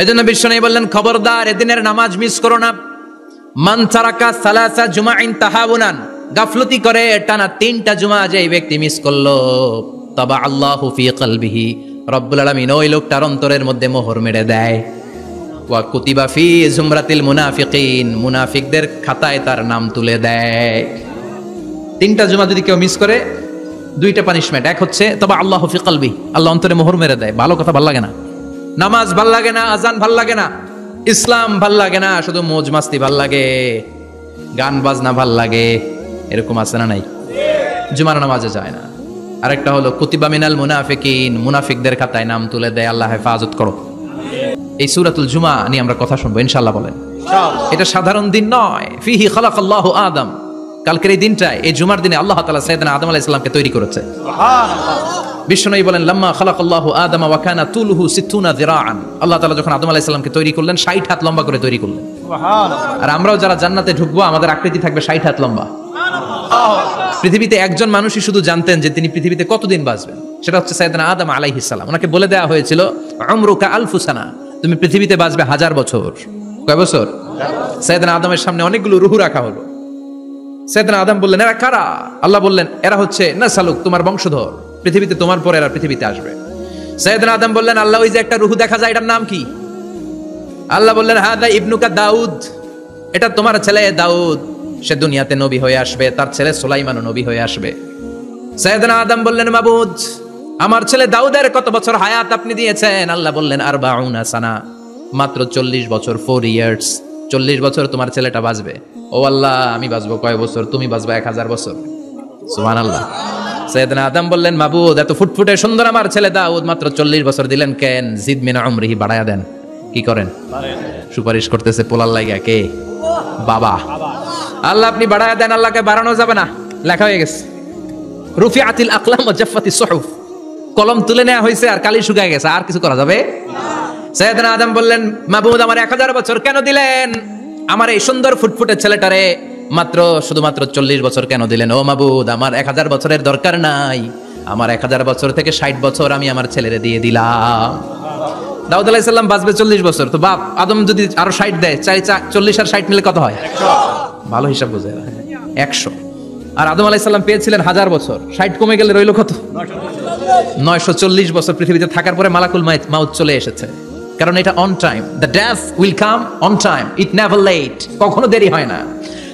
এজন্য বিশ্বনবী বললেন, খবরদার এদিনের নামাজ মিস করো না। মান তারাকা সালাসা জুমাইন তাহাবুনান, গাফলতি করে টানা 3টা জুমা যে ব্যক্তি মিস করলো, তাবা আল্লাহু ফি কলবিহি, রব্বুল আলামিন ওই লোকটার অন্তরের মধ্যে মোহর মেরে দেয়। ওয়া কুতিবা ফি জুমরাতিল মুনাফিকিন, মুনাফিকদের খাতায় তার নাম তুলে দেয়। 3টা জুমা যদি কেউ মিস করে, 2টা পানিশমেন্ট। এক হচ্ছে তাবা আল্লাহু ফি কলবি, আল্লাহ অন্তরে মোহর মেরে দেয়। ভালো কথা ভাল লাগে না, নামাজ ভাল লাগে না, আজান ভাল লাগে না, ইসলাম ভাল লাগে না, শুধু মৌজ মাস্তি ভাল লাগে, গান বাজনা ভাল লাগে, এরকম আছে না নাই? জুমার নামাজে যায় না। আরেকটা হলো কুতিবা মিনাল মুনাফিকিন, মুনাফিকদের খাতায় নাম তুলে দেয়। আল্লাহ হেফাজত করো। এই সূরাতুল জুমা নিয়ে আমরা কথা শুনবো ইনশাআল্লাহ। বলেন এটা সাধারণ দিন নয়। ফিহি খালাকাল্লাহু আদম, কালকের এই দিনটায়, এই জুমার দিনে আল্লাহ তাআলা সাইয়েদনা আদম আলাইহিস সালামকে তৈরি করেছে। সুবহানাল্লাহ। বিশ্বনবী বলেন, লাম্মা খালাকাল্লাহু আদম ওয়া কানা তুলুহু 60 যিরাআন, আল্লাহ তাআলা যখন আদম আলাইহিস সালামকে তৈরি করলেন 60 হাত লম্বা করে তৈরি করলেন। সুবহানাল্লাহ। আর আমরাও যারা জান্নাতে ঢুকবো আমাদের আকৃতি থাকবে 60 হাত লম্বা। সুবহানাল্লাহ। পৃথিবীতে একজন মানুষই শুধু জানতেন যে তিনি পৃথিবীতে কতদিন বাঁচবেন, সেটা হচ্ছে সাইয়েদনা আদম আলাইহিস সালাম। ওনাকে বলে দেওয়া হয়েছিল, উমরুকা আলফু সানা, তুমি পৃথিবীতে বাঁচবে 1000 বছর। কয় বছর? সাইয়েদনা আদমের সামনে অনেকগুলো রূহ রাখা হলো। সাইয়েদনা আদম বললেন, এরা কারা? আল্লাহ বললেন, এরা হচ্ছে নাসালুক, তোমার বংশধর, পৃথিবীতে তোমার পরে এরা পৃথিবীতে আসবে। সাইয়েদনা আদম বললেন, আল্লাহ ওই যে একটা রূহ দেখা যায়, এটার নাম কি? আল্লাহ বললেন, হাদা ইবনুকা দাউদ, এটা তোমার ছেলে দাউদ, সে দুনিয়াতে নবী হয়ে আসবে, তার ছেলে সুলাইমানও নবী হয়ে আসবে। সাইয়েদনা আদম বললেন, মাবুদ, আমার ছেলে দাউদের কত বছর হায়াত আপনি দিয়েছেন? আল্লাহ বললেন, 40 সানা, মাত্র 40 বছর, 4 ইয়ার্স, 40 বছর তোমার ছেলেটা বাঁচবে। ও আল্লাহ, আমি বাঁচবো কয় বছর? তুমি বাঁচবা 1000 বছর। সুবহানাল্লাহ। সাইয়েদনা আদম বললেন, মাবুদ, এত ফুটফুটে সুন্দর আমার ছেলে দাউদ, মাত্র 40 বছর দিলেন কেন? জিদ মিন উমরিহি, বাড়ায়া দেন। কি করেন? সুপারিশ করতেছে পোলার লাইগা। কে? বাবা। আল্লাহ আপনি বাড়ায়া দেন। আল্লাহকে বাড়ানো যাবে না, লেখা হয়ে গেছে। রুফিআতিল আকলাম ওয়া জাফফাতিস সুহুফ, কলম তুলে নেওয়া হয়েছে আর কালি শুকায় গেছে, আর কিছু করা যাবে? সাইয়েদনা আদম বললেন, মাবুদ, আমার 1000 বছর কেন দিলেন? আমার এই সুন্দর ফুটফুটে ছেলেটারে মাত্র শুধুমাত্র 40 বছর কেন দিলেন? ও মাবুদ, আমার 1000 বছরের দরকার নাই, আমার 1000 বছর থেকে 60 বছর আমি আমার ছেলেরে দিয়ে দিলাম। দাউদ আলাইহিস সালাম বাঁচবে 40 বছর, তো বাপ আদম যদি আরো 60 দেয়, 40 আর 60 মিলে কত হয়? 100। ভালো হিসাব বোঝে, 100। আর আদম আলাইহিস সালাম পেয়েছিলেন 1000 বছর, 60 কমে গেলে রইল কত? 940 বছর পৃথিবীতে থাকার পরে মালাকুল মাউত চলে এসেছে। কারণ এটা on time, the death will come on time, it never late, কখনো দেরি হয় না।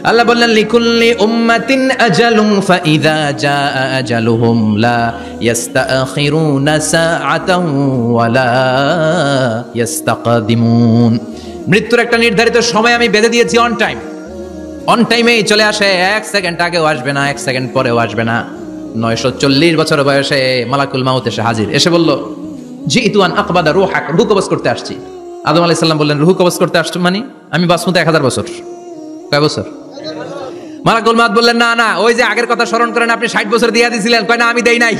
আল্লাহ বললেন, লিকুল্লি উম্মাতিন আজালুন ফাইযা জাআ আজালুহুম লা ইস্তাখিরুনা সাআতান ওয়া লা ইস্তাকদিমুন। মৃত্যুর একটা নির্ধারিত সময় আমি বেঁধে দিয়েছি, অন টাইম, অন টাইমেই চলে আসে, 1 সেকেন্ড আগেও আসবে না, 1 সেকেন্ড পরেও আসবে না। 940 বছর বয়সে মালাকুল মাউত এসে হাজির, এসে বলল, জিতু আন আকবাদা রূহাক, রূহ কবজ করতে আসছি। আদম আলাইহিস সালাম বললেন, রূহ কবজ করতে আসছো মানে? আমি বাঁচবো 1000 বছর। কয় বছর? মালাকুল মাউত বললেন, না না, ওই যে আগের কথা স্মরণ করেন, আপনি 60 বছর দিয়ে দিয়েছিলেন। কয় না, আমি দেই নাই,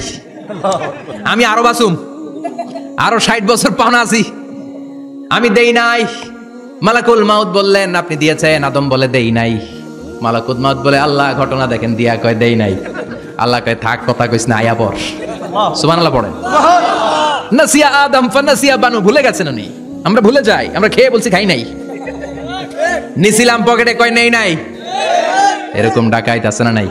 আমি আরো বাঁচুম, আরো 60 বছর পাওনা আছি, আমি দেই নাই। মালাকুল মাউত বললেন, আপনি দিয়েছেন? আদম বলে, দেই নাই। মালাকুল মাউত বলে, আল্লাহ ঘটনা দেখেন, দিয়া কয় দেই নাই। আল্লাহ কয়, থাক, কথা কইস না, আয়া পড়। সুবহানাল্লাহ পড়েন। নাসিয়া আদম ফানাসিয়া বানু, ভুলে গেছেন উনি। আমরা ভুলে যাই, আমরা খেয়ে বলছি খাই নাই, নিছিলাম পকেটে, কয় নেই নাই। এরকম ডাকাইত আছে না নাই?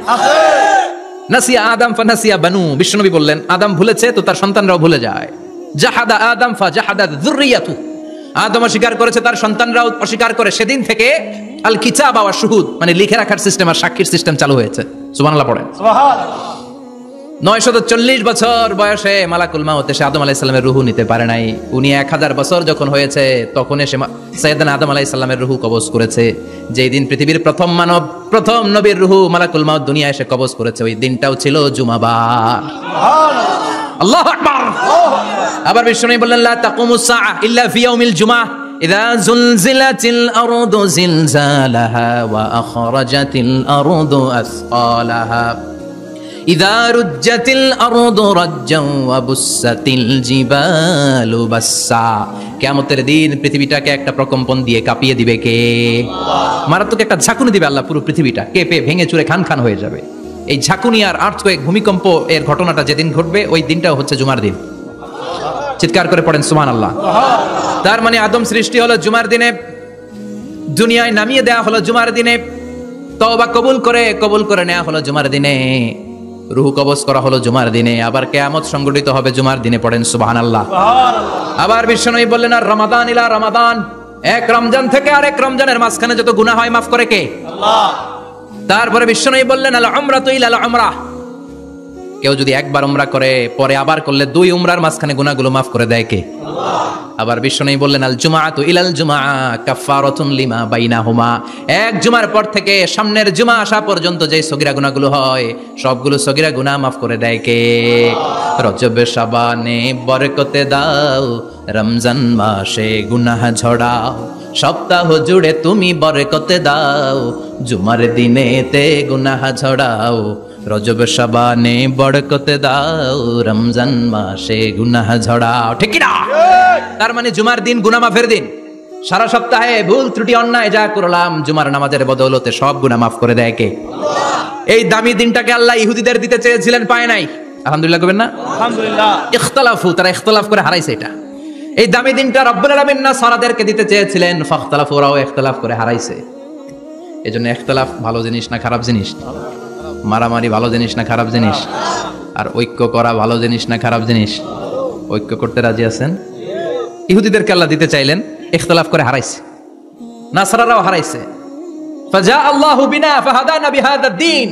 নাসিয়া আদম ফানাসিয়া বানু, বিশ্বনবী বললেন, আদম ভুলেছে তো তার সন্তানরাও ভুলে যায়। জাহাদা আদম ফাজাহাদাত যুররিয়াতু, আদম অস্বীকার করেছে, তার সন্তানরাও অস্বীকার করে। সেদিন থেকে আল কিতাব ওয়া শুহুদ, মানে লিখে রাখার সিস্টেম আর সাক্ষীর সিস্টেম চালু হয়েছে। সুবহানাল্লাহ পড়েন। সুবহানাল্লাহ। 940 বছর বয়সে মালাকুল মাউত এসে আদম আলাইহিস সালামের রূহ নিতে পারে নাই। উনি 1000 বছর যখন হয়েছে তখন এসে সাইয়েদনা আদম আলাইহিস সালামের রূহ কবজ করেছে। যেই দিন পৃথিবীর প্রথম মানব, প্রথম নবীর রূহ মালাকুল মাউত দুনিয়ায় এসে কবজ করেছে, ওই দিনটাও ছিল জুমাবার। সুবহানাল্লাহ, আল্লাহু আকবার। আবার বিশ্বনবী বললেন, লা তাকুমুস সাআ ইল্লা ফি ইয়াউমিল জুমআহ ইযা যুলজিলাতিল আরদু জিলজালাহা ওয়া আখরাজাতিল আরদু আসকালাহা ইযা রুজ্জাতিল আরদু রাজ্জান ওয়া বুসাতিল জিবালু বাসসা। কিয়ামতের দিন পৃথিবীটাকে একটা প্রকম্পন দিয়ে কাঁপিয়ে দিবে কে? আল্লাহ। মারাত্মক একটা ঝাঁকুনি দিবে আল্লাহ, পুরো পৃথিবীটা কেঁপে ভেঙে চুরে খান খান হয়ে যাবে। এই ঝাঁকুনি আর আর্থকোয়েক, ভূমিকম্প এর ঘটনাটা যেদিন ঘটবে ওই দিনটাও হচ্ছে জুমার দিন। চিৎকার করে পড়েন সুবহানাল্লাহ। তার মানে আদম সৃষ্টি হলো জুমার দিনে, দুনিয়ায় নামিয়ে দেয়া হলো জুমার দিনে, তওবা কবুল করে নেওয়া হলো জুমার দিনে, রূহ কবজ করা হলো জুমার দিনে, আবার কিয়ামত সংগঠিত হবে জুমার দিনে। পড়েন সুবহানাল্লাহ। আবার বিশ্বনবী বললেন আর রমাদান ইলা রমাদান, এক রমজান থেকে আরেক রমজানের মাঝখানে যত গুনাহ হয় মাফ করে কে? আল্লাহ। তারপরে বিশ্বনবী বললেন আল উমরাতু ইলা আল উমরাহ, কেউ যদি একবার উমরা করে পরে আবার করলে 2 উমরার মাঝখানে গুনাহগুলো মাফ করে দেয় কে? আল্লাহ। আবার বিশ্বনবী বললেন আল জুমআতু ইলাল জুমআ কাফফারাতুন লিমা বাইনাহুমা, এক জুমার পর থেকে সামনের জুমা আসা পর্যন্ত যে সগীরা গুনাহগুলো হয় সবগুলো সগীরা গুনাহ মাফ করে দেয় কে? রজবে শাবানে বরকতে দাও, রমজান মাসে গুনাহ ঝড়াও, সপ্তাহ জুড়ে তুমি বরকতে দাও, জুমার দিনেতে গুনাহ ঝড়াও, রজব শাবানে বরকতে দাও, রমজান মাসে গুনাহ ঝড়াও। ঠিক কি না? তার মানে জুমার দিন গুনাহ মাফের দিন। সারা সপ্তাহে ভুল ত্রুটি অন্যায় যা করলাম জুমার নামাজের বদৌলতে সব গুনাহ মাফ করে দেয় কে? আল্লাহ। এই দামি দিনটাকে আল্লাহ ইহুদিদের দিতে চেয়েছিলেন, পায় নাই। আলহামদুলিল্লাহ কবেন না? আলহামদুলিল্লাহ। ইখতিলাফু, তারা ইখতিলাফ করে হারাইছে এটা। এই দামি দিনটা রব্বুল আলামিন নাসারাদেরকে দিতে চেয়েছিলেন, ফাখতালাফু, ওরাও ইখতিলাফ করে হারাইছে। এজন্য ইখতিলাফ ভালো জিনিস না খারাপ জিনিস? মারামারি ভালো জিনিস না খারাপ জিনিস? আর ঐক্য করা ভালো জিনিস না খারাপ জিনিস? ঐক্য করতে রাজি আছেন? ইহুদিদেরকে আল্লাহ দিতে চাইলেন, ইখতিলাফ করে হারাইছে, নাসারারাও হারাইছে। ফাজা আল্লাহু বিনা ফাহাদানা বিহাদা দ্বীন,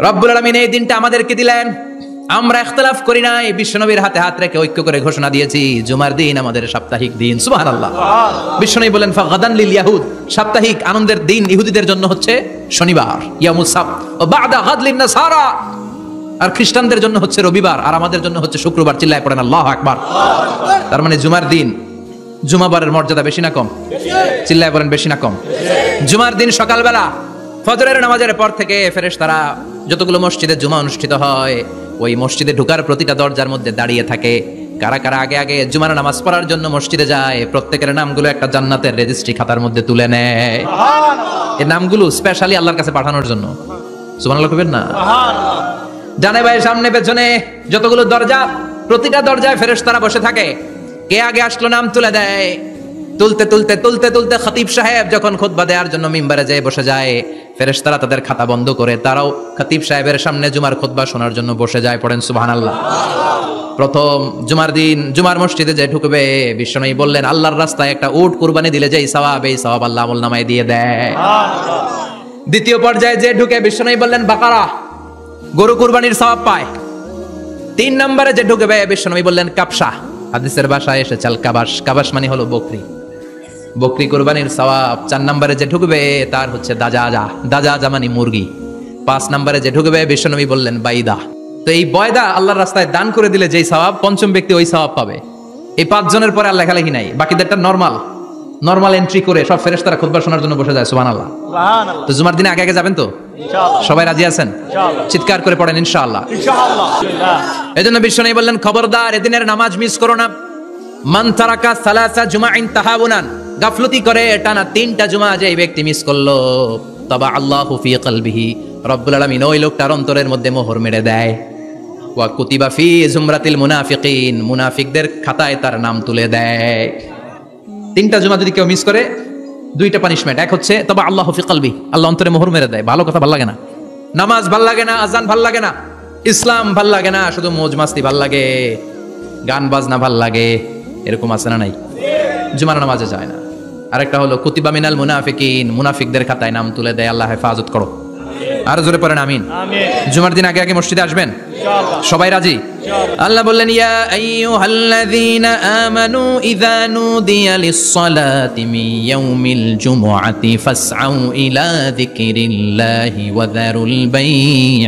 রব্বুল আলামিন এই দিনটা আমাদেরকে দিলেন, আমরা ইখতিলাফ করি নাই, বিশ্বনবীর হাতে হাত রেখে ঐক্য করে ঘোষণা দিয়েছি জুমার দিন আমাদের সাপ্তাহিক দিন। সুবহানাল্লাহ। বিশ্বনবী বলেন ফাগাদান লিল ইয়াহুদ, সাপ্তাহিক আনন্দের দিন ইহুদিদের জন্য হচ্ছে শনিবার, ইয়ামুস সাbt, ও বাদা গাদ লিন নাসারা, আর খ্রিস্টানদের জন্য হচ্ছে রবিবার, আর আমাদের জন্য হচ্ছে শুক্রবার। চিল্লায় পড়েন আল্লাহু আকবার। তার মানে জুমার দিন, জুমাবারের মর্যাদা বেশি না কম? চিল্লায় পড়েন বেশি না কম? জুমার দিন সকালবেলা ফজরের নামাজের পর থেকে ফেরেশতারা যতগুলো মসজিদে জুমা অনুষ্ঠিত হয় ওই মসজিদে ঢোকার প্রতিটা দরজার মধ্যে দাঁড়িয়ে থাকে। কারা কারা আগে আগে জুমার নামাজ পড়ার জন্য মসজিদে যায় প্রত্যেকের নামগুলো একটা জান্নাতের রেজিস্ট্রি খাতার মধ্যে তুলে নেয়। এই নামগুলো স্পেশালি আল্লাহর কাছে পাঠানোর জন্য। সুবহানাল্লাহ কইবেন না? ডানে বায়ে সামনে পেছনে যতগুলো দরজা, প্রতিটা দরজায় ফেরেশতারা বসে থাকে। কে আগে আসলো নাম তুলে দেয়। তুলতে তুলতে তুলতে তুলতে খতিব সাহেব যখন খুতবা দেওয়ার জন্য মিম্বারে যেয়ে বসে যায়, ফেরেশতারা তাদের খাতা বন্ধ করে তারাও খতিব সাহেবের সামনে জুমার খুতবা শোনার জন্য বসে যায়। পড়েন সুবহানাল্লাহ। প্রথম জুমার দিন জুমার মসজিদে যে ঢুকবে, বিশ্বনবী বললেন আল্লাহর রাস্তায় একটা উট কুরবানি দিলে যেই সওয়াব, এই সওয়াব আল্লাহ আমলনামায় দিয়ে দেয়। দ্বিতীয় পর্যায়ে যে ঢুকে, বিশ্বনবী বললেন বাকারা, গরু কুরবানির সওয়াব পায়। 3 নম্বরে যে ঢুকবে, বিশ্বনবী বললেন কাবশা, হাদিসের ভাষায় এসেছে আল কাবাস, কাবাস মানে হলো বকরি, বকরি কুরবানির সওয়াব। 4 নম্বরে যে ঢুকবে তার হচ্ছে দাজাজা, দাজাজা মানে মুরগি। 5 নম্বরে যে ঢুকবে, বিশ্বনবী বললেন বাইদা। তো এই বয়দা আল্লাহর রাস্তায় দান করে দিলে যেই সওয়াব, পঞ্চম ব্যক্তি ওই সওয়াব পাবে। এই 5 জনের পরে আর লেখালেখি নাই, বাকিদেরটা নরমাল এন্ট্রি করে সব ফেরেশতারা খুতবা শোনার জন্য বসে যায়। সুবহানাল্লাহ। সুবহানাল্লাহ। তো জুমার দিনে আগে আগে যাবেন তো? ইনশাআল্লাহ। সবাই রাজি আছেন? ইনশাআল্লাহ। চিৎকার করে পড়েন ইনশাআল্লাহ। ইনশাআল্লাহ। এজন্য বিশ্বনবী বললেন খবরদার এদিনের নামাজ মিস করো না। মান তারাকা সালাসা জুমাইন তাহাবুনান, গাফলতি করে টানা 3টা জুমা যে ব্যক্তি মিস করলো, তবা আল্লাহু ফি কলবিহি, রব্বুল আলামিন ওই লোকটার অন্তরের মধ্যে মোহর মেরে দেয়। ওয়া কুতিবা ফি জুমরাতিল মুনাফিকিন, মুনাফিকদের খাতায় তার নাম তুলে দেয়। 3টা জুমা যদি কেউ মিস করে, 2টা পানিশমেন্ট। এক হচ্ছে তবা আল্লাহু ফি কলবি, আল্লাহ অন্তরে মোহর মেরে দেয়। ভালো কথা ভাল লাগে না, নামাজ ভাল লাগে না, আজান ভাল লাগে না, ইসলাম ভাল লাগে না, শুধু মৌজ মাস্তি ভাল লাগে, গান বাজনা ভাল লাগে, এরকম আছে না নাই? জুমার নামাজে যায় না। আরেকটা হলো কুতিবা মিনাল মুনাফিকিন, মুনাফিকদের খাতায় নাম তুলে দেয়। আল্লাহ হেফাজত করো। আর জোরে পড়েন আমিন। জুমার দিন আগে আগে মসজিদে আসবেন ইনশাআল্লাহ। সবাই রাজি? আল্লাহ বললেন ইয়া আইয়ুহাল্লাযীনা আমানু ইযা নুদিয়া লিস-সালাতি মিন ইয়াউমিল জুমআতি ফাসআউ ইলা যিকরিল্লাহি ওয়া যারুল বাই',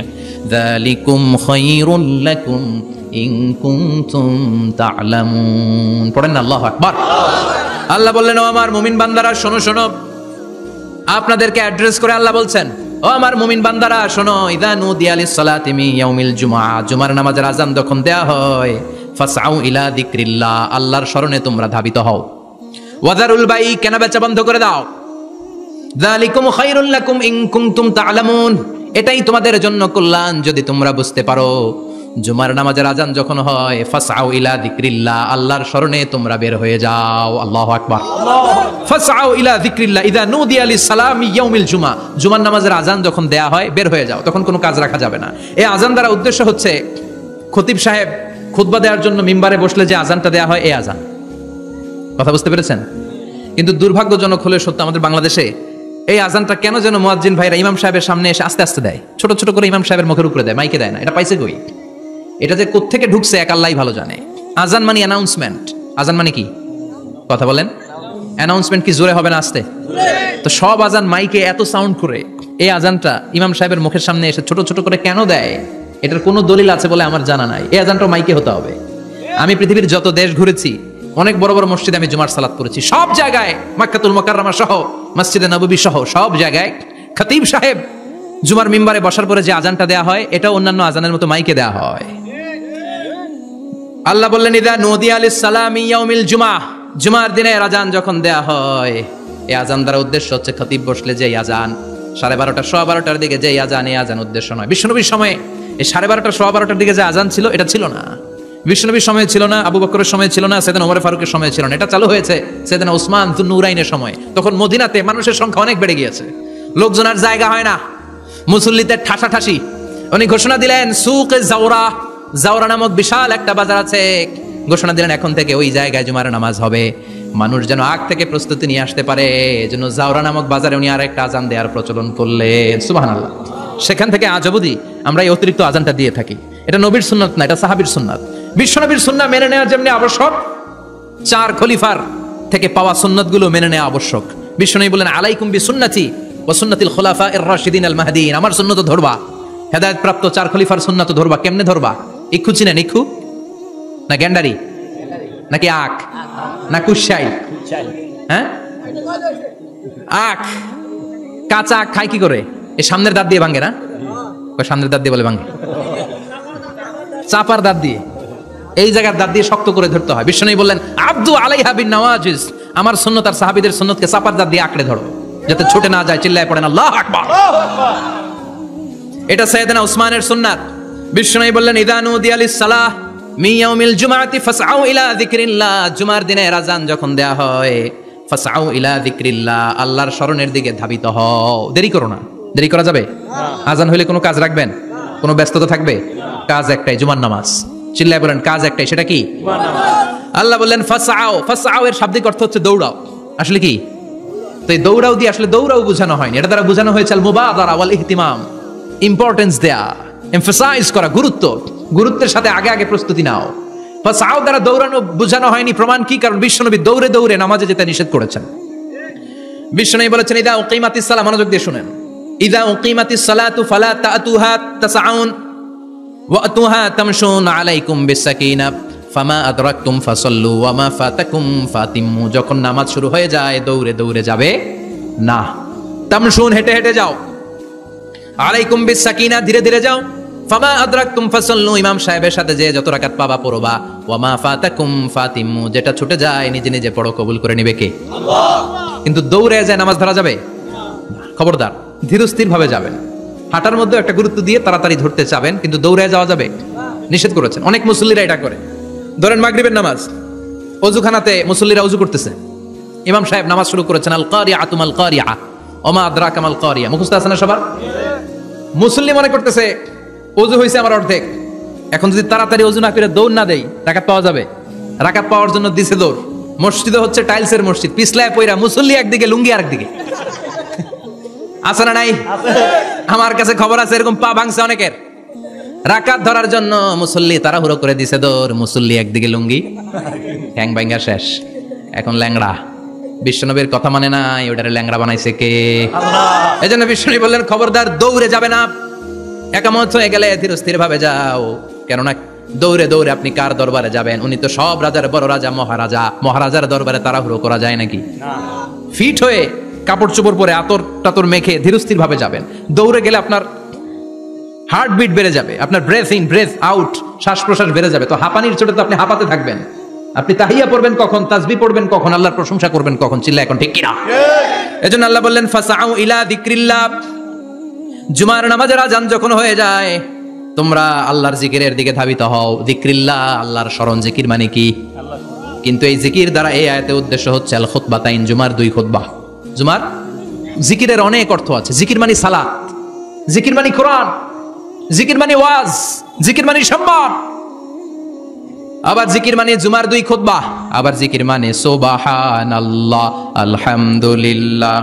যালিকুম খায়রুল লাকুম ইন কুনতুম তা'লামুন। পড়েন আল্লাহু আকবার। আল্লাহ বললেন ও আমার মুমিন বান্দারা শোনো শোনো। আপনাদেরকে অ্যাড্রেস করে আল্লাহ বলছেন ও আমার মুমিন বান্দারা শোনো, ইযা নুদিয়া লিস-সালাতি মিন ইয়াউমিল জুমআ, জুমার নামাজের আযান যখন দেয়া হয়, ফাসআউ ইলা যিকরিল্লাহ, আল্লাহর স্মরণে তোমরা ধাবিত হও। ওয়া যারুল বাই', কেনা বেচা বন্ধ করে দাও। যালিকুম খায়রুল লাকুম ইন কুনতুম তা'লামুন, এটাই তোমাদের জন্য কল্যাণ যদি তোমরা বুঝতে পারো। জুমার নামাজের আজান যখন হয় ফাসআউ ইলা যিকরিল্লাহ, আল্লাহর স্মরণে তোমরা বের হয়ে যাও। আল্লাহু আকবার। ফাসআউ ইলা যিকরিল্লাহ ইযা নুদিয়া লিস-সালামি ইয়াউমিল জুমআ, জুমার নামাজের আজান যখন দেয়া হয় বের হয়ে যাও, তখন কোনো কাজ রাখা যাবে না। এই আজান দ্বারা উদ্দেশ্য হচ্ছে খতিব সাহেব খুতবা দেওয়ার জন্য মিম্বারে বসলে যে আজানটা দেয়া হয় এই আজান। কথা বুঝতে পেরেছেন? কিন্তু দুর্ভাগ্যজনক হলে সত্য, আমাদের বাংলাদেশে এই আজানটা কেন যেন মুয়াজ্জিন ভাইরা ইমাম সাহেবের সামনে এসে আস্তে আস্তে দেয়, ছোট ছোট করে ইমাম সাহেবের মুখের উপরে দেয়, মাইকে দেয় না। এটা পাইছে কই? এটা যে কোত্থেকে ঢুকছে এক আল্লাহই ভালো জানে। আজান মানে অ্যানাউন্সমেন্ট। আজান মানে কি? কথা বলেন। অ্যানাউন্সমেন্ট কি জোরে হবে না আস্তে? তো সব আজান মাইকে এত সাউন্ড করে, এই আজানটা ইমাম সাহেবের মুখের সামনে এসে ছোট ছোট করে কেন দেয়? এটার কোনো দলিল আছে বলে আমার জানা নাই। এই আজানটা মাইকে হতে হবে। আমি পৃথিবীর যত দেশ ঘুরেছি, অনেক বড় বড় মসজিদে আমি জুমার সালাত করেছি, সব জায়গায় মক্কাতুল মুকাররমা সহ মসজিদে নববী সহ সব জায়গায় খতিব সাহেব জুমার মিম্বারে বসার পরে যে আজানটা দেয়া হয় এটা অন্যান্য আজানের মতো মাইকে দেয়া হয়। আল্লাহ বললেন ইযা নুদিয়া লিস-সালামি ইয়াউমিল জুমআ, জুমার দিনে আজান যখন দেয়া হয়, এই আজান দ্বারা উদ্দেশ্য হচ্ছে খতিব বসলে যে আজান 12:30 12:15 দিকে যে আজান, এই আজান উদ্দেশ্য নয়। বিশ্বনবীর সময়ে এই 12:30 12:15 দিকে যে আজান ছিল এটা ছিল না। বিশ্বনবীর সময় ছিল না, আবু বকরের সময় ছিল না, সাইয়েদনা ওমর ফারুকের সময় ছিল না। এটা চালু হয়েছে সাইয়েদনা উসমান যুন্নুরাইনের সময়। তখন মদিনাতে মানুষের সংখ্যা অনেক বেড়ে গিয়েছে, লোকজন আর জায়গা হয় না, মুসল্লিদের ঠাসাঠাসি। উনি ঘোষণা দিলেন সুকে জাওরা, জাওরা নামক বিশাল একটা বাজার আছে, ঘোষণা দিলেন এখন থেকে ওই জায়গায় জুমার নামাজ হবে। মানুষ যেন আগ থেকে প্রস্তুতি নিয়ে আসতে পারে, এজন্য জাওরা নামক বাজারে উনি আর একটা আজান দেওয়ার প্রচলন করলেন। সুবহানাল্লাহ। সেখান থেকে আজ অবধি আমরা এই অতিরিক্ত আজানটা দিয়ে থাকি। এটা নবীর সুন্নাত না, এটা সাহাবীর সুন্নাত। বিশ্বনবীর সুন্নাহ মেনে নেওয়া যেমনি আবশ্যক, 4 খলিফার থেকে পাওয়া সুন্নাতগুলো মেনে নেওয়া আবশ্যক। বিশ্বনবী বলেন আলাইকুম বিসুন্নতি ওয়া সুন্নাতিল খুলাফায়ে রাশিদিন আল মাহদিয়িন, আমার সুন্নাত ধরবা, হেদায়েত প্রাপ্ত 4 খলিফার সুন্নাত ধরবা। কেমনে ধরবা? ইক্ষু চিনেন? ইক্ষু না গ্যান্ডারি নাকি আখ না কুশাই? হ্যাঁ, আখ। কাঁচা আখ খায় কি করে? এই সামনের দাঁত দিয়ে ভাঙে না? সামনের দাঁত দিয়ে বলে ভাঙে, চাপার দাঁত দিয়ে, এই জায়গার দাঁত দিয়ে শক্ত করে ধরতে হয়। বিশ্বনবী বললেন আব্দু আলাইহা বিন নওয়াজিজ, আমার সুন্নাত আর সাহাবীদের সুন্নাতকে চাপার দাঁত দিয়ে আঁকড়ে ধরো যাতে ছুটে না যায়। চিল্লায় পড়েন আল্লাহু আকবার। এটা সাইয়েদনা উসমানের সুন্নাত। বিশ্বনবী বললেন ইযা নুদিয়া লিস-সালাহ মিন ইয়াউমিল জুমআতি ফাসআউ ইলা যিকরিল্লাহ, জুমার দিনে আজান যখন দেয়া হয় ফাসআউ ইলা যিকরিল্লাহ, আল্লাহর স্মরণের দিকে ধাবিত হও। দেরি করো না। দেরি করা যাবে? আজান হইলে কোনো কাজ রাখবেন? কোনো ব্যস্ততা থাকবে? কাজ একটাই, জুমার নামাজ। চিল্লায় বলেন কাজ একটাই, সেটা কি? জুমার নামাজ। আল্লাহ বললেন ফাসআউ, ফাসআউ এর শাব্দিক অর্থ হচ্ছে দৌড়াও। আসলে কি? তো এই দৌড়াও দিয়ে আসলে দৌড়াও বোঝানো হয়নি, এটা দ্বারা বোঝানো হয়েছে আল মুবাদারা ওয়াল ইহতিমাম, ইম্পর্টেন্স দেয়া, এমফাসাইজ করা, গুরুত্ব, গুরুত্বের সাথে আগে আগে প্রস্তুতি নাও। ফাসআউ দ্বারা দৌড়ানো বোঝানো হয়নি। প্রমাণ কি? কারণ বিশ্বনবী দৌড়ে দৌড়ে নামাজে যেতে নিষেধ করেছেন। বিশ্বনবী বলেছেন ইদা উকিমাতিস সালাহ, মনোযোগ দিয়ে শুনেন, ইদা উকিমাতিস সালাতু ফালা তাতুহা তাসআউন ওয়া আতুহা তামশুন আলাইকুম বিসাকিনাহ ফামা আদরাকতুম ফাসাল্লু ওয়া মা ফাতাকুম ফাতিম্মু, যখন নামাজ শুরু হয়ে যায় দৌড়ে দৌড়ে যাবে না, তামশুন হেঁটে হেঁটে যাও, আলাইকুম বিসাকিনাহ ধীরে ধীরে যাও, ফামা আদরাকতুম ফাসাল্লু ইমাম সাহেবের সাথে যে যত রাকাত পাবা পড়বা, ওয়া মা ফাতাকুম ফাতিম্মু যেটা ছুটে যায় নিজে নিজে পড়ো, কবুল করে নিবে কে? আল্লাহ। কিন্তু দৌড়ে যায় নামাজ ধরা যাবে? খবরদার, ধীরস্থির ভাবে যাবেন। হাঁটার মধ্যে একটা গুরুত্ব দিয়ে তাড়াতাড়ি ধরতে চাবেন, কিন্তু দৌড়ে যাওয়া যাবে? নিষেধ করেছেন। অনেক মুসল্লিরা এটা করে। ধরেন মাগরিবের নামাজ, ওযুখানাতে মুসল্লিরা ওযু করতেছে, ইমাম সাহেব নামাজ শুরু করেছেন আল কারিআতু মাল কারিআ ওয়া মা আদরাকা মাল কারিআ, মুখস্থ আছে না সবার? মুসল্লি মনে করতেছে ওযু হইছে আমার অর্ধেক, এখন যদি তাড়াতাড়ি ওযু না করে দৌড় না দেই রাকাত পাওয়া যাবে? রাকাত পাওয়ার জন্য দিছে দৌড়। মসজিদে হচ্ছে টাইলসের মসজিদ, পিছলায় পয়রা মুসল্লি একদিকে, লুঙ্গি আরেকদিকে। আছে না নাই? আমার কাছে খবর আছে এরকম পা ভাঙছে অনেকের। রাকাত ধরার জন্য মুসল্লি তাড়াহুড়ো করে দিছে দৌড়, মুসল্লি একদিকে, লুঙ্গি ঠ্যাং ভাঙা শেষ, এখন ল্যাংড়া। বিশ্বনবীর কথা মানে নাই, ওটারে ল্যাংড়া বানাইছে কে? আল্লাহ। এজন্য বিশ্বনবী বললেন খবরদার দৌড়ে যাবে না, একামত হয়ে গেলে ধীরস্থির ভাবে যাও। কেননা দৌড়ে দৌড়ে আপনি কার দরবারে যাবেন? উনি তো সব রাজার বড় রাজা, মহারাজা। মহারাজার দরবারে তাড়াহুড়ো করা যায় নাকি? ফিট হয়ে কাপড় চোপড় পরে আতর টাতর মেখে ধীরস্থির ভাবে যাবেন। দৌড়ে গেলে আপনার হার্টবিট বেড়ে যাবে, আপনার ব্রেথ ইন ব্রেথ আউট, শ্বাস প্রশ্বাস বেড়ে যাবে। তো হাঁপানির চোটে তো আপনি হাঁপাতে থাকবেন। আপনি তাহিয়া পড়বেন কখন, তাসবিহ পড়বেন কখন, আল্লাহর প্রশংসা করবেন কখন? চিল্লা এখন ঠিক কিনা? এজন্য আল্লাহ বললেন ফাসআউ ইলা যিকরিল্লাহ, জুমার নামাজের আজান যখন হয়ে যায় তোমরা আল্লাহর জিকিরের দিকে ধাবিত হও। যিকরিল্লাহ, আল্লাহর স্মরণ। জিকির মানে কি? কিন্তু এই জিকির দ্বারা এই আয়াতের উদ্দেশ্য হচ্ছে আল খুতবাতাইন, জুমার 2 খুতবা। জুমার জিকিরের অনেক অর্থ আছে। জিকির মানে সালাত, জিকির মানে কোরআন, জিকির মানে ওয়াজ, জিকির মানে সম্মান। আবার জিকির মানে জুমার 2 খুতবা। আবার জিকির মানে সুবহানাল্লাহ, আলহামদুলিল্লাহ,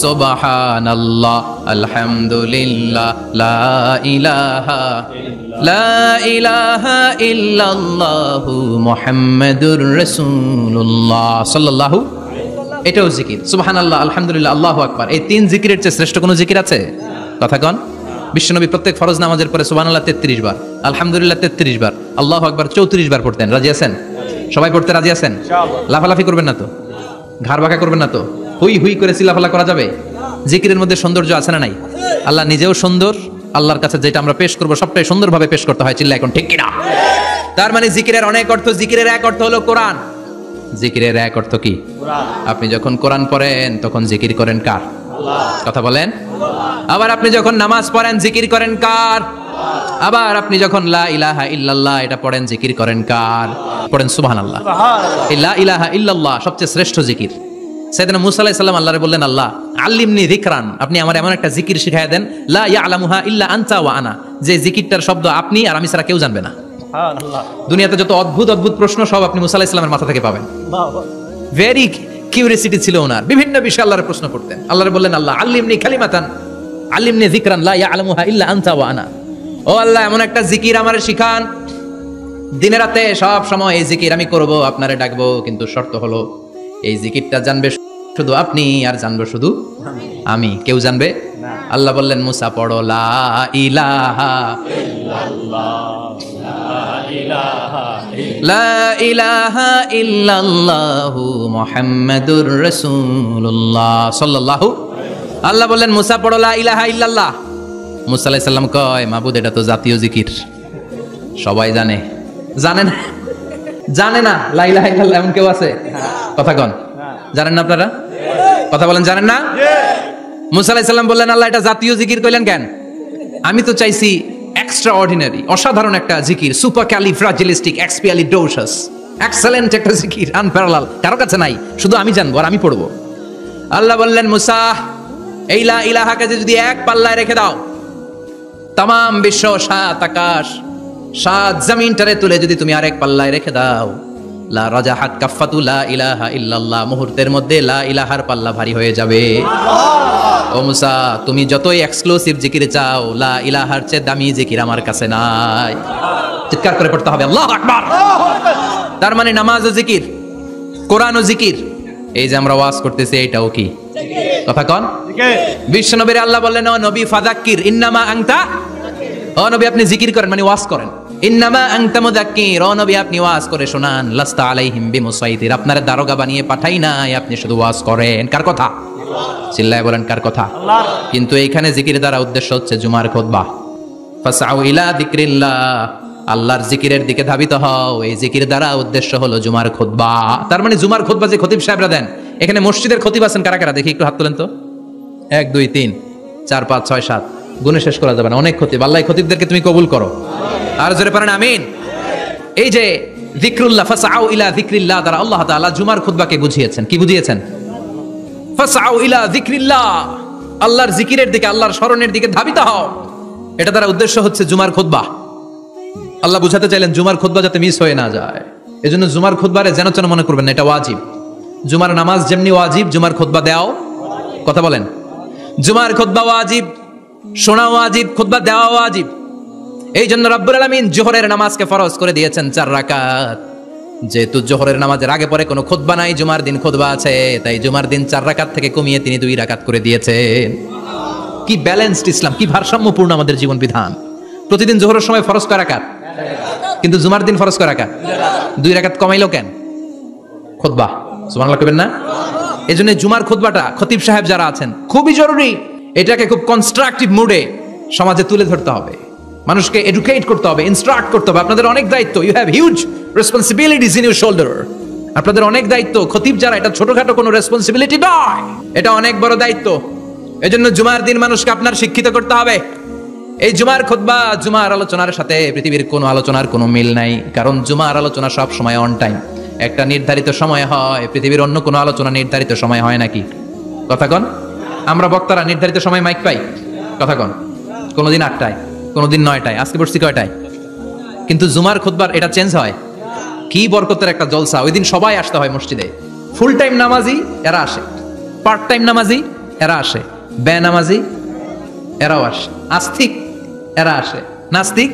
সুবহানাল্লাহ, আলহামদুলিল্লাহ, লা ইলাহা ইল্লাল্লাহু মুহাম্মাদুর রাসূলুল্লাহ সাল্লাল্লাহু। এটাও জিকির। সুবহানাল্লাহ, আলহামদুলিল্লাহ, আল্লাহু আকবার। এই 3 জিকিরের চেয়ে শ্রেষ্ঠ কোনো জিকির আছে? কথা কন। বিশ্বনবী প্রত্যেক ফরজ নামাজের পরে সুবহানাল্লাহ 33 বার, আলহামদুলিল্লাহ 33 বার, আল্লাহু আকবার 34 বার পড়তেন। রাজি আছেন? সবাই পড়তে রাজি আছেন? লাফালাফি করবেন না তো? ঘাড় বাঁকা করবেন না তো? হুই হুই করে চিল্লাফালা করা যাবে? জিকিরের মধ্যে সৌন্দর্য আছে না নাই? আল্লাহ নিজেও সুন্দর। আল্লাহর কাছে যেটা আমরা পেশ করব সবটাই সুন্দরভাবে পেশ করতে হয়। চিল্লা এখন ঠিক কিনা? তার মানে জিকিরের অনেক অর্থ। জিকিরের এক অর্থ হলো কোরআন। জিকিরের এক অর্থ কি? আপনি যখন কোরআন পড়েন তখন জিকির করেন কার? কথা বলেন। আবার আপনি যখন নামাজ পড়েন জিকির করেন কার? আবার আপনি যখন লা ইলাহা ইল্লাল্লাহ এটা পড়েন জিকির করেন কার? পড়েন সুবহানাল্লাহ। এই লা ইলাহা ইল্লাল্লাহ সবচেয়ে শ্রেষ্ঠ জিকির। সাইয়েদনা মুসা আলাইহিস সালাম আল্লাহরে বললেন, আল্লাহ আল্লিমনি যিকরান, আপনি আমার এমন একটা জিকির শিখায়া দেন লা ইয়ালামুহা ইল্লা আনতা ওয়া আনা, যে জিকিরটার শব্দ আপনি আর আমি ছাড়া কেউ জানবে না। সুবহানাল্লাহ। দুনিয়াতে যত অদ্ভুত অদ্ভুত প্রশ্ন সব আপনি মুসা আলাইহিস সালামের মাথা থেকে পাবেন। ভেরি কিউরিওসিটি ছিল ওনার, বিভিন্ন বিষয়ে আল্লাহর প্রশ্ন করতেন। আল্লাহরে বললেন, আল্লাহ আল্লিমনি কালিমাতান আল্লিমনি যিকরান লা ইয়ালামুহা ইল্লা আনতা ওয়া আনা। ও আল্লাহ এমন একটা জিকির আমারে শিখান, দিনে রাতে সব সময় এই জিকির আমি করব, আপনারে ডাকবো, কিন্তু শর্ত হলো এই জিকিরটা জানবে শুধু আপনি আর জানবো শুধু আমি, কেউ জানবে না। আল্লাহ বললেন, মুসা পড়ো লা ইলাহা লা ইলাহা ইল্লাল্লাহু মুহাম্মাদুর রাসূলুল্লাহ সাল্লাল্লাহু। আল্লাহ বললেন, মুসা পড়ো লা ইলাহা ইল্লাল্লাহ। মুসা আলাইহিস সালাম কয়, মাবুদ এটা তো জাতীয় জিকির, সবাই জানে। জানে না? জানে না লা ইলাহা ইল্লাল্লাহ এমন কেউ আছে? কথা কন। জানেন না আপনারা? কথা বলেন, জানেন না? মুসা আলাইহিস সালাম বললেন, আল্লাহ এটা জাতীয় জিকির কইলেন কেন? আমি তো চাইছি এক্সট্রা অর্ডিনারি, অসাধারণ একটা জিকির, সুপার ক্যালিফ্রাজিলিস্টিক এক্সপিয়ালিডোসাস, এক্সেলেন্ট একটা জিকির, আনপ্যারালাল, কারো কাছে নাই, শুধু আমি জানবো আর আমি পড়বো। আল্লাহ বললেন, মুসা এই লা ইলাহাকে যদি এক পাল্লায় রেখে দাও, তামাম বিশ্ব, 7 আকাশ, 7 জমিনটারে তুলে যদি তুমি আরেক পাল্লায় রেখে দাও, লা রাজাহাত কাফাতু লা ইলাহা ইল্লাল্লাহ, মুহূর্তের মধ্যে লা ইলাহার পাল্লা ভারী হয়ে যাবে। ও মুসা, তুমি যতই এক্সক্লুসিভ জিকির চাও, লা ইলাহার চেয়ে দামি জিকির আমার কাছে নাই। চিৎকার করে পড়তে হবে আল্লাহু আকবার। তার মানে নামাজও জিকির, কোরআনও জিকির, এই যে আমরা ওয়াজ করতেছি এটাও কি কথা কন? বিশ্বনবীর আল্লাহ বললেন, ও নবী ফাযাক্কির ইন্নামা আনতা, ও নবী আপনি জিকির করেন মানে ওয়াজ করেন। ইন্নামা আনতা মুযাক্কির, ও নবী আপনি ওয়াজ করে শোনান। লাস্তা আলাইহিম বিমুসাইতির, আপনার দারোগা বানিয়ে পাঠাই নাই, আপনি শুধু ওয়াজ করেন। কার কথা? চিল্লায় বলেন কার কথা? আল্লাহর। কিন্তু এইখানে জিকির দ্বারা উদ্দেশ্য হচ্ছে জুমার খুতবা। ফাসআউ ইলা যিকরিল্লাহ, আল্লাহর জিকিরের দিকে ধাবিত হও, এই জিকির দ্বারা উদ্দেশ্য হলো জুমার খুতবা। তার মানে জুমার খুতবা যে খতিব সাহেবরা দেন, এখানে মসজিদের খতিব আছেন কারা কারা দেখি একটু হাত তোলেন তো। 1 2 3 4 5 6 7, গুণে শেষ করা যাবে না, অনেক খতিব। আল্লাহ খতিবদেরকে তুমি কবুল করো, আর জোরে পড়েন আমিন। এই যে যিকরুল্লাহ, ফাসআউ ইলা যিকরিল্লাহ দ্বারা আল্লাহ তাআলা জুমার খুতবাকে বুঝিয়েছেন। কি বুঝিয়েছেন? ফাসআউ ইলা যিকরিল্লাহ, আল্লাহর জিকিরের দিকে, আল্লাহর স্মরণের দিকে ধাবিত হও। এটা দ্বারা উদ্দেশ্য হচ্ছে জুমার খুতবা। আল্লাহ বুঝাতে চাইলেন জুমার খুতবা যাতে মিস হয়ে না যায়, এজন্য জুমার খুতবারে যেন তেন মনে করবেন না, এটা ওয়াজিব। জুমার নামাজ যেমনি ওয়াজিব, জুমার খুতবা দেওয়াও, কথা বলেন, জুমার খুতবা ওয়াজিব, শোনা ওয়াজিব, খুতবা দেওয়া ওয়াজিব। এই জন্য রব্বুল আলামিন জোহরের নামাজকে ফরজ করে দিয়েছেন 4 রাকাত। যেহেতু জোহরের নামাজের আগে পরে কোনো খুতবা নাই, জুমার দিন খুতবা আছে, তাই জুমার দিন 4 রাকাত থেকে কমিয়ে তিনি 2 রাকাত করে দিয়েছেন। কি ব্যালেন্সড ইসলাম, কি ভারসাম্যপূর্ণ আমাদের জীবন বিধান। প্রতিদিন জোহরের সময় ফরজ কয় রাকাত, কিন্তু জুমার দিন ফরজ কয় রাকাত? 2 রাকাত কমাইলো কেন? খুতবা, সুবহানাল্লাহ কইবেন না? এজন্য জুমার খুতবাটা খতিব সাহেব যারা আছেন খুবই জরুরি। এটাকে খুব কনস্ট্রাকটিভ মুডে সমাজে তুলে ধরতে হবে, মানুষকে এডুকেট করতে হবে, ইনস্ট্রাক্ট করতে হবে। আপনাদের অনেক দায়িত্ব, you have huge responsibilities in your shoulder. আপনাদের অনেক দায়িত্ব, খতিব যারা, এটা ছোটখাটো কোনো রেসপন্সিবিলিটি নয়, এটা অনেক বড় দায়িত্ব। এজন্য জুমার দিন মানুষকে আপনার শিক্ষিত করতে হবে। এই জুমার খুতবা, জুমার আলোচনার সাথে পৃথিবীর কোনো আলোচনার কোনো মিল নাই। কারণ জুমার আলোচনা সব সময় অন টাইম, একটা নির্ধারিত সময় হয়। পৃথিবীর অন্য কোনো আলোচনা নির্ধারিত সময় হয় নাকি? কথা কন। আমরা বক্তারা নির্ধারিত সময় মাইক পাই? কথা কন। কোনোদিন 8টায়, কোনোদিন 9টায়, আজকে বসছি কয়টায়? কিন্তু জুমার খুতবার এটা চেঞ্জ হয়। কি বরকতের একটা জলসা! ওই দিন সবাই আসতে হয় মসজিদে। ফুল টাইম নামাজি এরা আসে, পার্ট টাইম নামাজি এরা আসে, বেনামাজি এরাও আসে, আস্তিক এরা আসে, নাস্তিক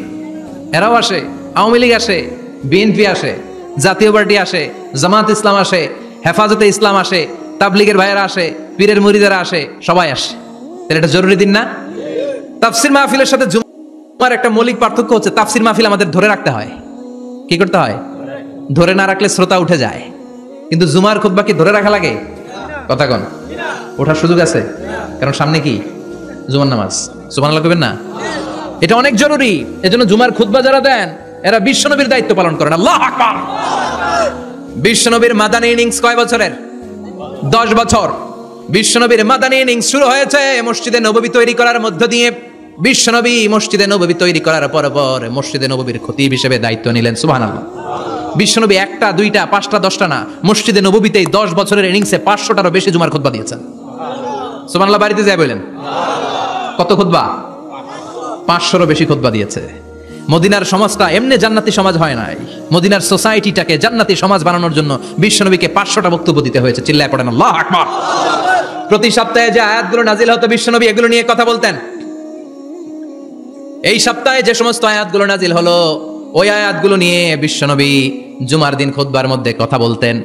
এরাও আসে, আওয়ামী লীগ আসে, বিএনপি আসে, জাতীয় পার্টি আসে, জামাত ইসলাম আসে, হেফাজতে ইসলাম আসে, তাবলিগের ভাইয়েরা আসে, পীরের মুরিদেরা আসে, সবাই আসে। তাহলে এটা জরুরি দিন না? তাফসির মাহফিলের সাথে জুমার একটা মৌলিক পার্থক্য হচ্ছে, তাফসির মাহফিল আমাদের ধরে রাখতে হয়। কি করতে হয়? ধরে না রাখলে শ্রোতা উঠে যায়। কিন্তু জুমার খুতবা কি ধরে রাখা লাগে? কথা কন। ওঠার সুযোগ আছে? কারণ সামনে কি? জুমার নামাজ। সুবহানাল্লাহ কইবেন না? এটা অনেক জরুরি। এজন্য জুমার খুতবা যারা দেন এরা বিশ্বনবীর দায়িত্ব পালন করেন। আল্লাহু আকবার। বিশ্বনবীর মাদানী ইনিংস কয় বছরের? 10 বছর। বিশ্বনবীর মাদানী ইনিংস শুরু হয়েছে মসজিদে নববী তৈরি করার মধ্য দিয়ে। বিশ্বনবী মসজিদে নববী তৈরি করার পর মসজিদে নববীর খতিব হিসেবে দায়িত্ব নিলেন। সুবহানাল্লাহ। বিশ্বনবী 1টা 2টা 5টা 10টা না, মসজিদে নববীতেই 10 বছরের ইনিংসে 500টারও বেশি জুমার খুতবা দিয়েছেন। সুবহানাল্লাহ। বাড়িতে যায় বলেন কত খুতবা? 500রও বেশি খুতবা দিয়েছে। মদিনার সমাজটা এমনি জান্নাতি সমাজ হয় নাই। মদিনার সোসাইটিটাকে জান্নাতি সমাজ বানানোর জন্য বিশ্বনবীকে 500টা বক্তব্য দিতে হয়েছে। চিল্লায় পড়েন আল্লাহু আকবার। প্রতি সপ্তাহে যে আয়াতগুলো নাজিল হতো বিশ্বনবী এগুলো নিয়ে কথা বলতেন। এই সপ্তাহে যে সমস্ত আয়াতগুলো নাজিল হলো ওই আয়াতগুলো নিয়ে বিশ্বনবী জুমার দিন খুতবার মধ্যে কথা বলতেন।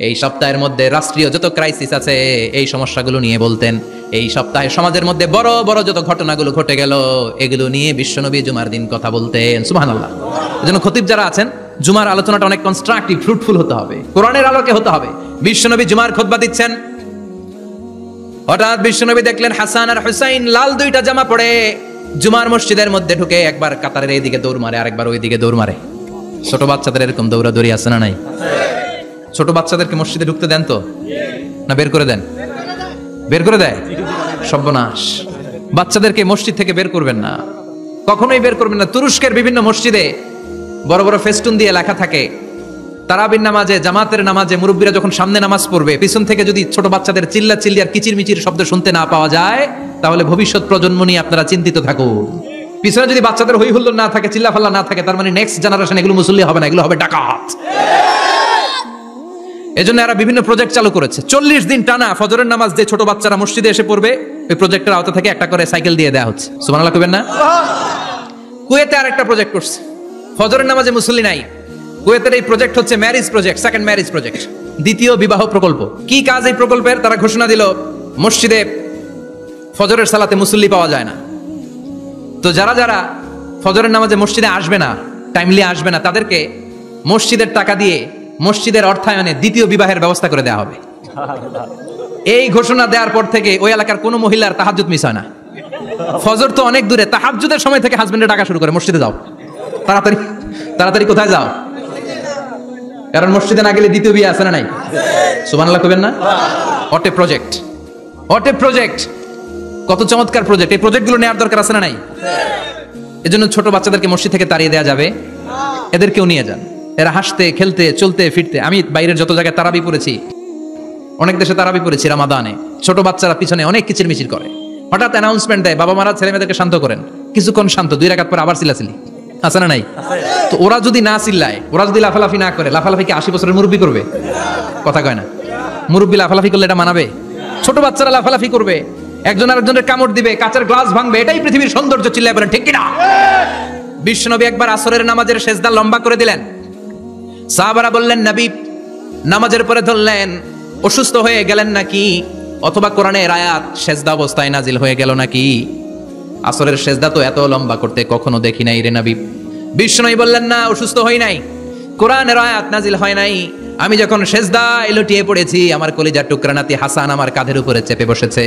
এই সপ্তাহের মধ্যে রাষ্ট্রীয় যত ক্রাইসিস আছে এই সমস্যাগুলো নিয়ে বলতেন। এই সপ্তাহে সমাজের মধ্যে বড় বড় যত ঘটনাগুলো ঘটে গেল এগুলো নিয়ে বিশ্বনবী জুমার দিন কথা বলতেন। সুবহানাল্লাহ। এজন্য খতিব যারা আছেন জুমার আলোচনাটা অনেক কনস্ট্রাকটিভ, ফ্রুটফুল হতে হবে, কোরআনের আলোকে হতে হবে। বিশ্বনবী জুমার খুতবা দিচ্ছেন, হঠাৎ বিশ্বনবী দেখলেন হাসান আর হুসাইন লাল 2টা জামা পরে জুমার মসজিদের মধ্যে ঢুকে একবার কাতারের এইদিকে দৌড় মারে, আরেকবার ওইদিকে দৌড় মারে। ছোট বাচ্চাদের এরকম দৌড়াদৌড়ি আছে না নাই? ছোট বাচ্চাদেরকে মসজিদে ঢুকতে দেন তো না বের করে দেন? বের করে দেয়। সর্বনাশ। বাচ্চাদেরকে মসজিদ থেকে বের করবেন না, কখনোই বের করবেন না। তুরস্কের বিভিন্ন মসজিদে বড় বড় ফেস্টুন দিয়ে লেখা থাকে তারাবির নামাজে, জামাতের নামাজে মুরব্বীরা যখন সামনে নামাজ পড়বে পিছন থেকে যদি ছোট বাচ্চাদের চিল্লা চিল্লি আর কিচির মিচির শব্দ শুনতে না পাওয়া যায় তাহলে ভবিষ্যৎ প্রজন্ম নিয়ে আপনারা চিন্তিত থাকুন। পিছনে যদি বাচ্চাদের হই হুল্লোড় না থাকে, চিল্লা ফাল্লা না থাকে, তার মানে নেক্সট জেনারেশন এগুলো মুসল্লি হবে না, এগুলো হবে ডাকাত। এজন্য এরা বিভিন্ন প্রজেক্ট চালু করেছে। 40 দিন টানা ফজরের নামাজ যে ছোট বাচ্চারা মসজিদে এসে পড়বে ওই প্রজেক্টের আওতা থেকে একটা করে সাইকেল দিয়ে দেওয়া হচ্ছে। সুবহানাল্লাহ কইবেন না? কুয়েতে আরেকটা প্রজেক্ট করছে, ফজরের নামাজে মুসল্লি নাই। কুয়েতের এই প্রজেক্ট হচ্ছে marriage project, second marriage project, দ্বিতীয় বিবাহ প্রকল্প। কি কাজ এই প্রকল্পের? তারা ঘোষণা দিল মসজিদে ফজরের সালাতে মুসল্লি পাওয়া যায় না, তো যারা যারা ফজরের নামাজে মসজিদে আসবে না, টাইমলি আসবে না, তাদেরকে মসজিদের টাকা দিয়ে মসজিদের অর্থায়নে দ্বিতীয় বিবাহের ব্যবস্থা করে দেওয়া হবে। এই ঘোষণা দেওয়ার পর থেকে ওই এলাকার কোনো মহিলার তাহাজ্জুদ মিস হয় না। ফজর তো অনেক দূরে, তাহাজ্জুদের সময় থেকে হাজবেন্ডের ডাকা শুরু করে মসজিদে যাও, তাড়াতাড়ি তাড়াতাড়ি কোথায় যাও, কারণ মসজিদে না গেলে দ্বিতীয় বিয়ে আছে না নাই? সুবহানাল্লাহ কইবেন না? What a project, what a project, কত চমৎকার প্রজেক্ট। এই প্রজেক্টগুলো নেওয়ার দরকার আছে না নাই? এজন্য ছোট বাচ্চাদেরকে মসজিদ থেকে তাড়িয়ে দেওয়া যাবে, এদেরকেও নিয়ে যান। এরা হাসতে খেলতে চলতে ফিরতে, আমি বাইরের যত জায়গায় তারাবি পড়েছি, অনেক দেশে তারাবি পড়েছি রামাদানে, ছোট বাচ্চারা পিছনে অনেক কিচির মিচির করে, হঠাৎ অ্যানাউন্সমেন্ট দেয় বাবা মারা ছেলে মেয়েদেরকে শান্ত করেন, কিছুক্ষণ শান্ত, 2 রাকাত পর আবার চিল্লাচিল্লি, আছে না নাই? তো ওরা যদি না চিল্লায়, ওরা যদি লাফালাফি না করে, লাফালাফি কি 80 বছরের মুরব্বী করবে? কথা কয় না। মুরব্বী লাফালাফি করলে এটা মানাবে? ছোট বাচ্চারা লাফালাফি করবে, একজন আরেকজনের কামড় দিবে, কাঁচের গ্লাস ভাঙবে, এটাই পৃথিবীর সৌন্দর্য। চিল্লায় বলেন ঠিক কিনা? বিশ্বনবী একবার আসরের নামাজের সেজদা লম্বা করে দিলেন। সাহাবারা বললেন নবী, নামাজের পরে ধরলেন অসুস্থ হয়ে গেলেন নাকি, অথবা কোরআনের আয়াত সেজদা অবস্থায় নাজিল হয়ে গেল নাকি? আসরের সেজদা তো এত লম্বা করতে কখনো দেখি নাই রে নবী। বিশ্বনবী বললেন না, অসুস্থ হই নাই, কোরআনের আয়াত নাজিল হয় নাই, আমি যখন সেজদায় লুটিয়ে পড়েছি আমার কলিজার টুকরা নাতি হাসান আমার কাঁধের উপরে চেপে বসেছে,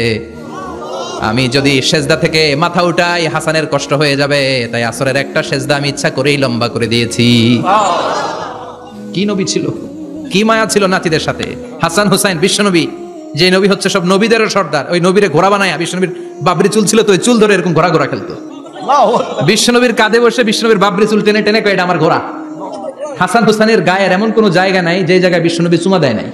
আমি যদি সেজদা থেকে মাথা উঠাই হাসানের কষ্ট হয়ে যাবে, তাই আসরের একটা সেজদা আমি ইচ্ছা করেই লম্বা করে দিয়েছি। কি নবী ছিল, কি মায়া ছিল নাতিদের সাথে। হাসান হুসাইন বিশ্বনবী যে নবী হচ্ছে সব নবীদেরও সর্দার, ওই নবীরে ঘোড়া বানায়, বিশ্বনবীর বাবরি চুল ছিল তো ওই চুল ধরে এরকম ঘোড়া ঘোড়া খেলতো। বিশ্বনবীর কাঁধে বসে বিশ্বনবীর বাবরি চুল টেনে টেনে কয় এটা আমার ঘোড়া। হাসান হুসাইনের গায়ের এমন কোন জায়গা নাই যে জায়গায় বিশ্বনবী চুমা দেয় নাই।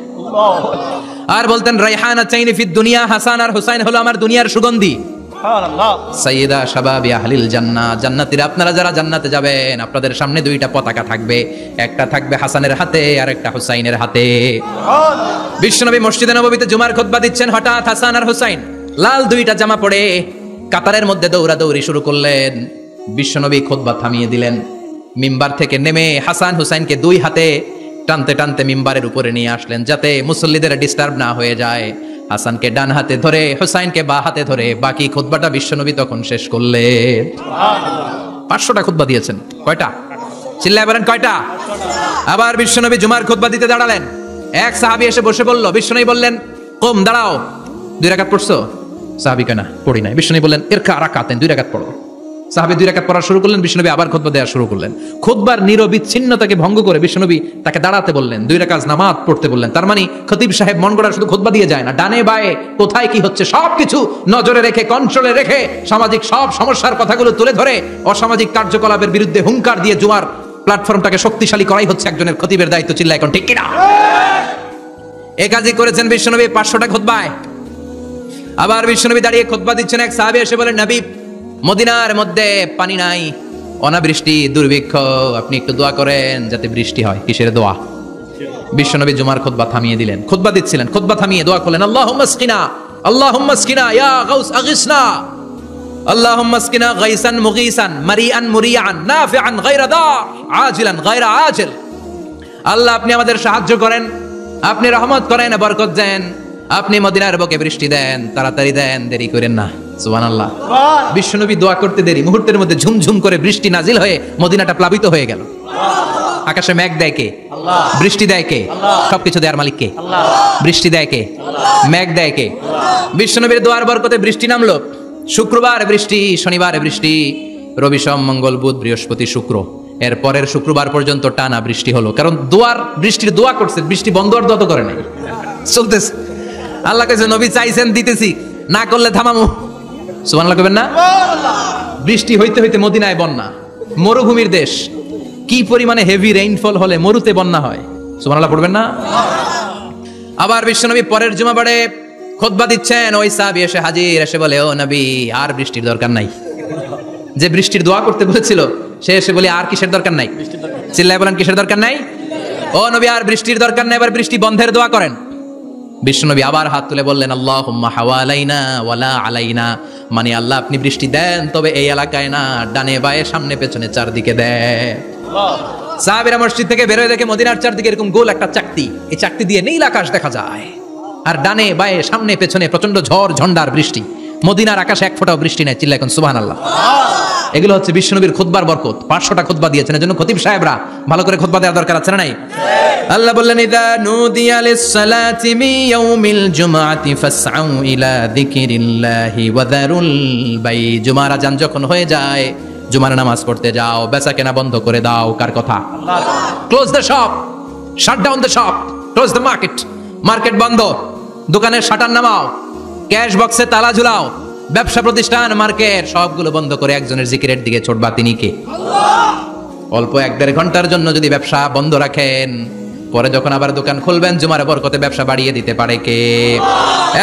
আর বলতেন রাইহানা চাইনি ফিদ দুনিয়া, হাসান আর হুসাইন হলো আমার দুনিয়ার সুগন্ধি। সাইয়্যিদা শাবাবি আহলিল জান্নাহ, জান্নাতীরা আপনারা যারা জান্নাতে যাবেন আপনাদের সামনে দুইটা পতাকা থাকবে, একটা থাকবে হাসানের হাতে আর একটা হুসাইনের হাতে। বিশ্বনবী মসজিদে নববীতে জুমার খুতবা দিচ্ছেন, হঠাৎ হাসান আর হুসাইন লাল দুইটা জামা পরে কাতারের মধ্যে দৌড়াদৌড়ি শুরু করলেন। বিশ্বনবী খুতবা থামিয়ে দিলেন, মিম্বার থেকে নেমে হাসান হুসাইনকে দুই হাতে টানতে টানতে মিম্বারের উপরে নিয়ে আসলেন যাতে মুসল্লিদের ডিস্টার্ব না হয়ে যায়। হাসানকে ডান হাতে ধরে হুসাইনকে বা হাতে ধরে বাকি খুতবাটা বিশ্বনবী তখন শেষ করলেন। 500টা খুতবা দিয়েছেন। কয়টা? চিল্লায় বলেন কয়টা? আবার বিশ্বনবী জুমার খুতবা দিতে দাঁড়ালেন, এক সাহাবী এসে বসে বলল, বিশ্বনবী বললেন কম দাঁড়াও, 2 রাকাত পড়ছো? সাহাবী কেনা পড়ি নাই। বিশ্বনবী বললেন ইরকা রাকাতেন, 2 রাকাত পড়ো। সাহাবী 2 রাকাত পড়া শুরু করলেন, বিশ্বনবী আবার খুতবা দেওয়া শুরু করলেন। খুতবার নিরবিচ্ছিন্নতাকে ভঙ্গ করে বিশ্বনবী তাকে দাঁড়াতে বললেন, 2 রাকাত নামাজ পড়তে বললেন। তার মানে খতিব সাহেব মন গড়া শুধু খুতবা দিয়ে যায় না, ডানে বায়ে কোথায় কি হচ্ছে সবকিছু নজরে রেখে, কন্ট্রোলে রেখে, সামাজিক সব সমস্যার কথাগুলো তুলে ধরে অসামাজিক কার্যকলাপের বিরুদ্ধে হুঙ্কার দিয়ে জুমার প্ল্যাটফর্মটাকে শক্তিশালী করাই হচ্ছে একজনের খতিবের দায়িত্ব। চিল্লা এখন ঠিক কিনা? এই কাজই করেছেন বিশ্বনবী 500টা খুতবায়। আবার বিশ্বনবী দাঁড়িয়ে খুতবা দিচ্ছেন, এক সাহাবী এসে বলেন, নবী মদিনার মধ্যে পানি নাই, অনাবৃষ্টি, দুর্ভিক্ষ, আপনি একটু দোয়া করেন যাতে বৃষ্টি হয়। কিসের দোয়া? বিশ্বনবী জুমার খুতবা থামিয়ে দিলেন, খুতবা দিচ্ছিলেন, খুতবা থামিয়ে দোয়া করলেন, আল্লাহুম্মা আসকিনা, আল্লাহুম্মা আসকিনা ইয়া গাউস আগিসনা, আল্লাহুম্মা আসকিনা গাইসান মুগীসান মারিআন মুরিআন নাফিআন গায়রা দা আজিলান গায়রা আজিল। আল্লাহ আপনি আমাদের সাহায্য করেন, আপনি রহমত করেন, বরকত দেন, আপনি মদিনার বুকে বৃষ্টি দেন, তাড়াতাড়ি দেন, দেরি করেন না। সুবহানাল্লাহ। বিশ্বনবী দোয়া করতে দেরি, মুহূর্তের মধ্যে ঝুমঝুম করে বৃষ্টি নাজিল হয়ে মদিনাটা প্লাবিত হয়ে গেল। আকাশে মেঘ দেয় কে? আল্লাহ। বৃষ্টি দেয় কে? আল্লাহ। সবকিছু দেয়ার মালিক কে? আল্লাহ। বৃষ্টি দেয় কে? আল্লাহ। মেঘ দেয় কে? আল্লাহ। বিশ্বনবীর দোয়ার বরকতে বৃষ্টি নামলো। শুক্রবার বৃষ্টি, শনিবার বৃষ্টি, রবি সোম মঙ্গল বুধ বৃহস্পতি শুক্র, এর পরের শুক্রবার পর্যন্ত টানা বৃষ্টি হলো। কারণ দোয়ার বৃষ্টির দোয়া করছে, বৃষ্টি বন্ধ আর দোয়া তো করে নাই, চলতেছে। আল্লাহ কাছে নবী চাইছেন দিতেছি, না করলে থামামু। সুবহানাল্লাহ কইবেন না? বৃষ্টি হইতে হইতে মদিনায় বন্যা, মরুভূমির দেশ, কি পরিমাণে হেভি রেইনফল হলে মরুতে বন্যা হয়। সুবহানাল্লাহ পড়বেন না? আবার বিশ্বনবী পরের জুমাবারে খুতবা দিচ্ছেন, ওই সাহাবী এসে হাজির, এসে বলে, ও নবী আর বৃষ্টির দরকার নাই। যে বৃষ্টির দোয়া করতে বলেছিল সে এসে বলে আর কিসের দরকার নাই? চিল্লায় বলেন কিসের দরকার নাই? ও নবী আর বৃষ্টির দরকার নাই, এবার বৃষ্টি বন্ধের দোয়া করেন। বিশ্বনবী আবার হাত তুলে বললেন, আল্লাহুম্মা হাওয়ালাইনা ওয়ালা আলাইনা, মানে আল্লাহ আপনি বৃষ্টি দেন তবে এই এলাকায় না, ডানে বায়ে সামনে পেছনে চারদিকে দেন। সাহাবীরা মসজিদ থেকে বের হয়ে দেখে মদিনার চারদিকে এরকম গোল একটা চাকতি, এই চাকতি দিয়ে নীল আকাশ দেখা যায়, আর ডানে বায়ে সামনে পেছনে প্রচন্ড ঝড় ঝন্ডার বৃষ্টি। মদিনার আকাশে এক ফোঁটাও বৃষ্টি নাই। চিল্লা এখন সুবহানাল্লাহ। এগুলো হচ্ছে বিশ্বনবীর খুতবার বরকত। 500টা খুতবা দিয়েছেন, এজন্য খতিব সাহেবরা ভালো করে খুতবা দেওয়ার দরকার আছে না নাই? আল্লাহ বললেন, ইযা নুদিয়া লিস-সালাতি মিন ইয়াউমিল জুমআতি ফাসআউ ইলা যিকিরিল্লাহি ওয়া যারুল বাই। জুমার আযান যখন হয়ে যায়, জুমার নামাজ পড়তে যাও, বেচা কেনা বন্ধ করে দাও। কার কথা? Allah. Close the shop, shut down the shop, close the market. Market বন্ধ, দোকানের শাটার নামাও, ক্যাশ বক্সে তালা ঝুলাও, ব্যবসা প্রতিষ্ঠান মার্কেট সবগুলো বন্ধ করে একজনের জিকিরের দিকে ছোটবা। তিনি কে? আল্লাহ। অল্প 1-1.5 ঘন্টার জন্য যদি ব্যবসা বন্ধ রাখেন, পরে যখন আবার দোকান খুলবেন জুমার বরকতে ব্যবসা বাড়িয়ে দিতে পারে কে?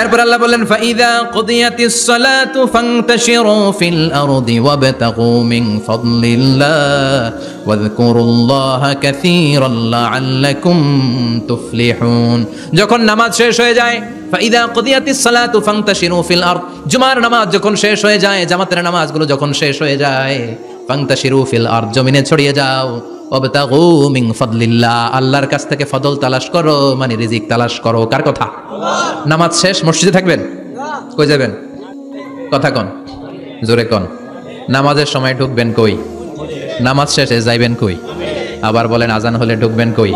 এরপর আল্লাহ বললেন, ফাইযা কুদিয়াতিস সালাতু ফান্তাশিরু ফিল আরদি ওয়াবতাগু মিন ফাদলিল্লাহ ওয়াযকুরুল্লাহা কাসীরান লাআল্লাকুম তুফলিহুন। যখন নামাজ শেষ হয়ে যায়, ফাইযা কুদিয়াতিস সালাতু ফান্তাশিরু ফিল আরদ, জুমার নামাজ যখন শেষ হয়ে যায়, জামাতের নামাজগুলো যখন শেষ হয়ে যায়, ফান্তাশিরু ফিল আরদ, জমিনে ছড়িয়ে যাও, ওয়াবতাগু মিন ফাদলিল্লাহ, আল্লাহর কাছ থেকে ফজল তালাশ করো, মানে রিজিক তালাশ করো। কার কথা? আল্লাহ। নামাজ শেষ মসজিদে থাকবেন? কই যাবেন? কথা কোন, জোরে কোন। নামাজের সময় ঢুকবেন কই? নামাজ শেষে যাইবেন কই? আবার বলেন আজান হলে ঢুকবেন কই?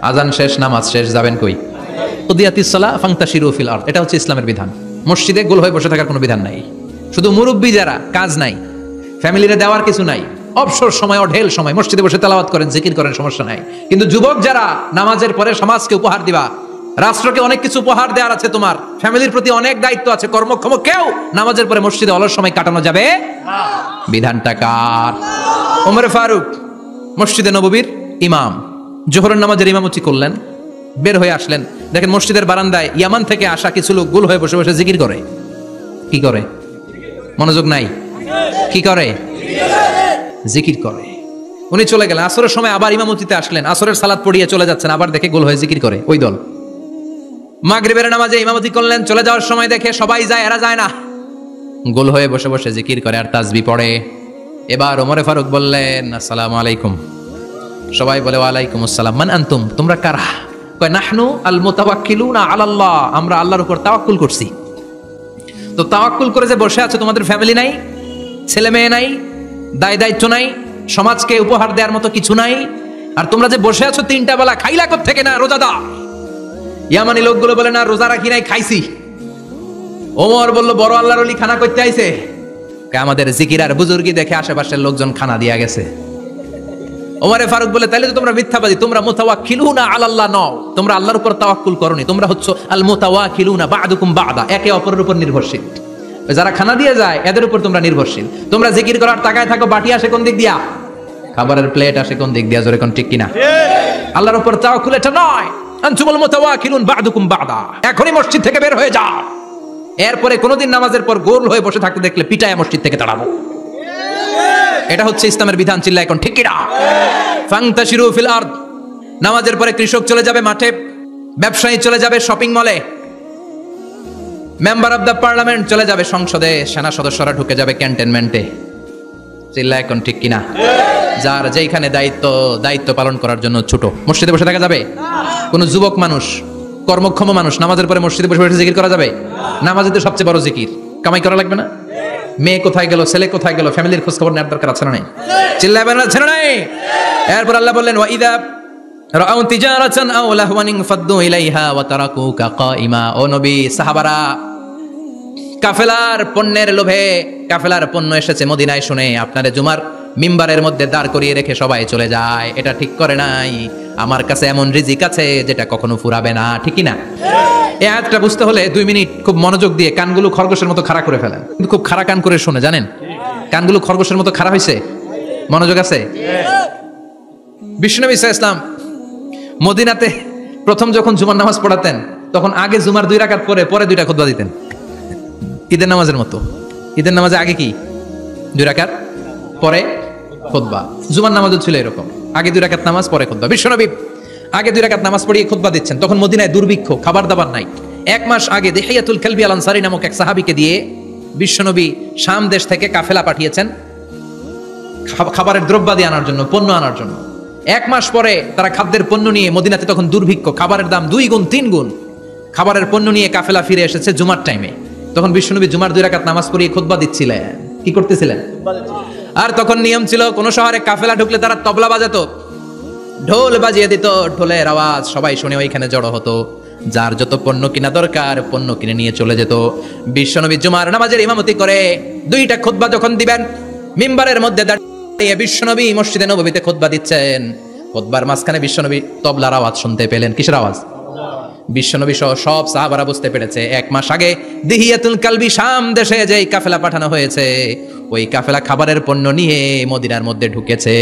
আজান শেষ, নামাজ শেষ, যাবেন কই? কুদিয়াতিস সালাহ ফান্তাশিরু ফিল আরদ, এটা হচ্ছে ইসলামের বিধান। মসজিদে গোল হয়ে বসে থাকার কোনো বিধান নাই। শুধু মুরব্বী যারা, কাজ নাই, ফ্যামিলিরে দেওয়ার কিছু নাই, অবসর সময়, অঢেল সময় মসজিদে বসে তেলাওয়াত করেন, জিকির করেন, সমস্যা নাই। কিন্তু যুবক যারা নামাজের পরে সমাজকে উপহার দিবা, রাষ্ট্রকে অনেক কিছু উপহার দেওয়ার আছে, তোমার ফ্যামিলির প্রতি অনেক দায়িত্ব আছে, কর্মক্ষম কেউ নামাজের পরে মসজিদে অলস সময় কাটানো যাবে না। বিধানটা কার? ওমর ফারুক মসজিদে নববীর ইমাম, জোহরের নামাজের ইমামতি করলেন, বের হয়ে আসলেন, দেখেন মসজিদের বারান্দায় ইয়ামান থেকে আসা কিছু লোক গোল হয়ে বসে বসে জিকির করে। কি করে? মনোযোগ নাই। কি করে? জিকির করে। উনি চলে গেলেন, আসরের সময় আবার ইমামতিতে আসলেন, আসরের সালাত পড়িয়ে চলে যাচ্ছেন, আবার দেখে গোল হয়ে জিকির করে ওই দল। মাগরিবের নামাজে ইমামতি করলেন, চলে যাওয়ার সময় দেখে সবাই যায়, এরা যায় না, গোল হয়ে বসে বসে জিকির করে আর তাসবিহ পড়ে। এবার ওমর ফারুক বললেন, আসসালামু আলাইকুম। সবাই বলে ওয়ালাইকুম আসসালাম। মান আনতুম, তোমরা কারা? কয় নাহনু আল মুতাওয়াক্কিলুনা আলাল্লাহ, আমরা আল্লাহর উপর তাওয়াক্কুল করছি। তো তাওয়াক্কুল করে যে বসে আছো, তোমাদের ফ্যামিলি নাই, ছেলে মেয়ে নাই, দায় দায়িত্ব নাই, সমাজকে উপহার দেওয়ার মতো কিছু নাই, আর তোমরা যে বসে আছো তিনটা বেলা, খাইলা কোত্থেকে? না রোজাদার। ইয়ামানি লোকগুলো বলে না রোজা রাখি নাই, খাইছি। ওমর বলল বড় আল্লাহর ওলি খানা করতে আইছে। আমাদের জিকির আর বুজুর্গি দেখে আশেপাশের লোকজন খানা দিয়া গেছে। ওমরে ফারুক বলে তাইলে তো তোমরা মিথ্যাবাদী, তোমরা মুতাওয়াক্কিলুনা আলাল্লাহ নও, তোমরা আল্লাহর উপর তাওয়াক্কুল করনি, তোমরা হচ্ছে আল মুতাওয়াক্কিলুনা বা'দুকুম বা'দা, একে অপরের উপর নির্ভরশীল। যারা খানা দিয়ে যায় এদের উপর তোমরা নির্ভরশীল। তোমরা জিকির করার টাকায় থাকো, বাটি আসে কোন দিক দিয়া? খাবারের প্লেট আসে কোন দিক দিয়া? জোরে কোন ঠিক কিনা? আল্লাহর উপর তাওয়াক্কুল এটা নয়। আনতুমুল মুতাওয়াক্কিলুন বা'দুকুম বা'দা, এখনই মসজিদ থেকে বের হয়ে যাও। এরপরে কোনোদিন নামাজের পর গোল হয়ে বসে থাকতে দেখলে পিটায় মসজিদ থেকে তাড়াবো। এটা হচ্ছে ইসলামের বিধান। চিল্লা এখন ঠিক কিনা? ফান্তাশিরু ফিল আরদ, নামাজের পরে কৃষক চলে যাবে মাঠে, ব্যবসায়ী চলে যাবে শপিং মলে, মেম্বার অফ দ্য পার্লামেন্ট চলে যাবে সংসদে, সেনা সদস্যরা ঢুকে যাবে ক্যান্টনমেন্টে। চিল্লা এখন ঠিক কিনা? যার যেখানে দায়িত্ব পালন করার জন্য ছোট, মসজিদে বসে থাকা যাবে? কোন যুবক মানুষ, কর্মক্ষম মানুষ নামাজের পরে মসজিদে বসে বসে জিকির করা যাবে? নামাজে তো সবচেয়ে বড় জিকির, কামাই করা লাগবে না? মেয়ে কোথায় গেল, ছেলে কোথায় গেল, ফ্যামিলির খোঁজ খবর নেওয়ার দরকার আছে না নাই? চিল্লাবেন আছে না নাই? এরপর আল্লাহ বললেন ওয়া ইযা রাআউ তিজারাতান আও লাহওয়ান ফাদ্দু ইলাইহা ওয়া তারাকুকা কাইমা। ও নবী, সাহাবারা কাফেলার পণ্যের লোভে, কাফেলার পণ্য এসেছে মদিনায় শুনে আপনারে জুমার মিম্বারের মধ্যে দাঁড় করিয়ে রেখে সবাই চলে যায়, এটা ঠিক করে নাই। আমার কাছে এমন রিজিক আছে যেটা কখনো ফুরাবে না, ঠিক কি না? এই আয়াতটা বুঝতে হলে 2 মিনিট খুব মনোযোগ দিয়ে কানগুলো খরগোশের মতো খাড়া করে ফেলেন, কিন্তু খুব খাড়া কান করে শুনে, জানেন কানগুলো খরগোশের মতো খাড়া হয়েছে? মনোযোগ আছে? বিশ্বনবী সাল্লাল্লাহু আলাইহি ওয়াসাল্লাম মদিনাতে প্রথম যখন জুমার নামাজ পড়াতেন, তখন আগে জুমার 2 রাকাত পরে 2টা খুতবা দিতেন, ঈদের নামাজের মতো। ঈদের নামাজে আগে কি 2 রাকাত, পরে খুতবা। জুমার নামাজও ছিল এরকম, আগে 2 রাকাত নামাজ, পরে খুতবা। বিশ্বনবী আগে 2 রাকাত নামাজ পড়িয়ে খুতবা দিচ্ছেন, তখন মদিনায় দুর্ভিক্ষ, খাবার দাবার নাই। 1 মাস আগে দিহিয়াতুল কালবি আল আনসারী নামক এক সাহাবীকে দিয়ে বিশ্বনবী শাম দেশ থেকে কাফেলা পাঠিয়েছেন খাবারের দ্রব্যাদি আনার জন্য, পণ্য আনার জন্য। 1 মাস পরে তারা খাদ্যের পণ্য নিয়ে, মদিনাতে তখন দুর্ভিক্ষ, খাবারের দাম 2 গুণ 3 গুণ, খাবারের পণ্য নিয়ে কাফেলা ফিরে এসেছে জুমার টাইমে। তখন বিশ্বনবী জুমার 2 রাকাত নামাজ পড়িয়ে খুতবা দিচ্ছিলেন। কি করতেছিলেন? আর তখন নিয়ম ছিল, কোন শহরে কাফেলা ঢুকলে তারা তবলা বাজাতো, ঢোল বাজিয়ে দিত, ঢোলের আওয়াজ সবাই শুনে ওইখানে জড়ো হতো, যার যত পণ্য কিনা দরকার পণ্য কিনে নিয়ে চলে যেত। বিশ্বনবী জুমার নামাজের ইমামতি করে 2টা খুতবা যখন দিবেন, মিম্বারের মধ্যে দাঁড়িয়ে বিশ্বনবী মসজিদে নববীতে খুতবা দিচ্ছেন, খুতবার মাঝখানে বিশ্বনবী তবলার আওয়াজ শুনতে পেলেন। কিসের আওয়াজ? বিশ্বনবী সহ সব সাহাবারা বুঝতে পেরেছে 1 মাস আগে দিহিয়াতুল কালবি শাম দেশে যেই কাফেলা পাঠানো হয়েছে, ওই কাফেলা খাবারের পণ্য নিয়ে মদিনার মধ্যে ঢুকেছে।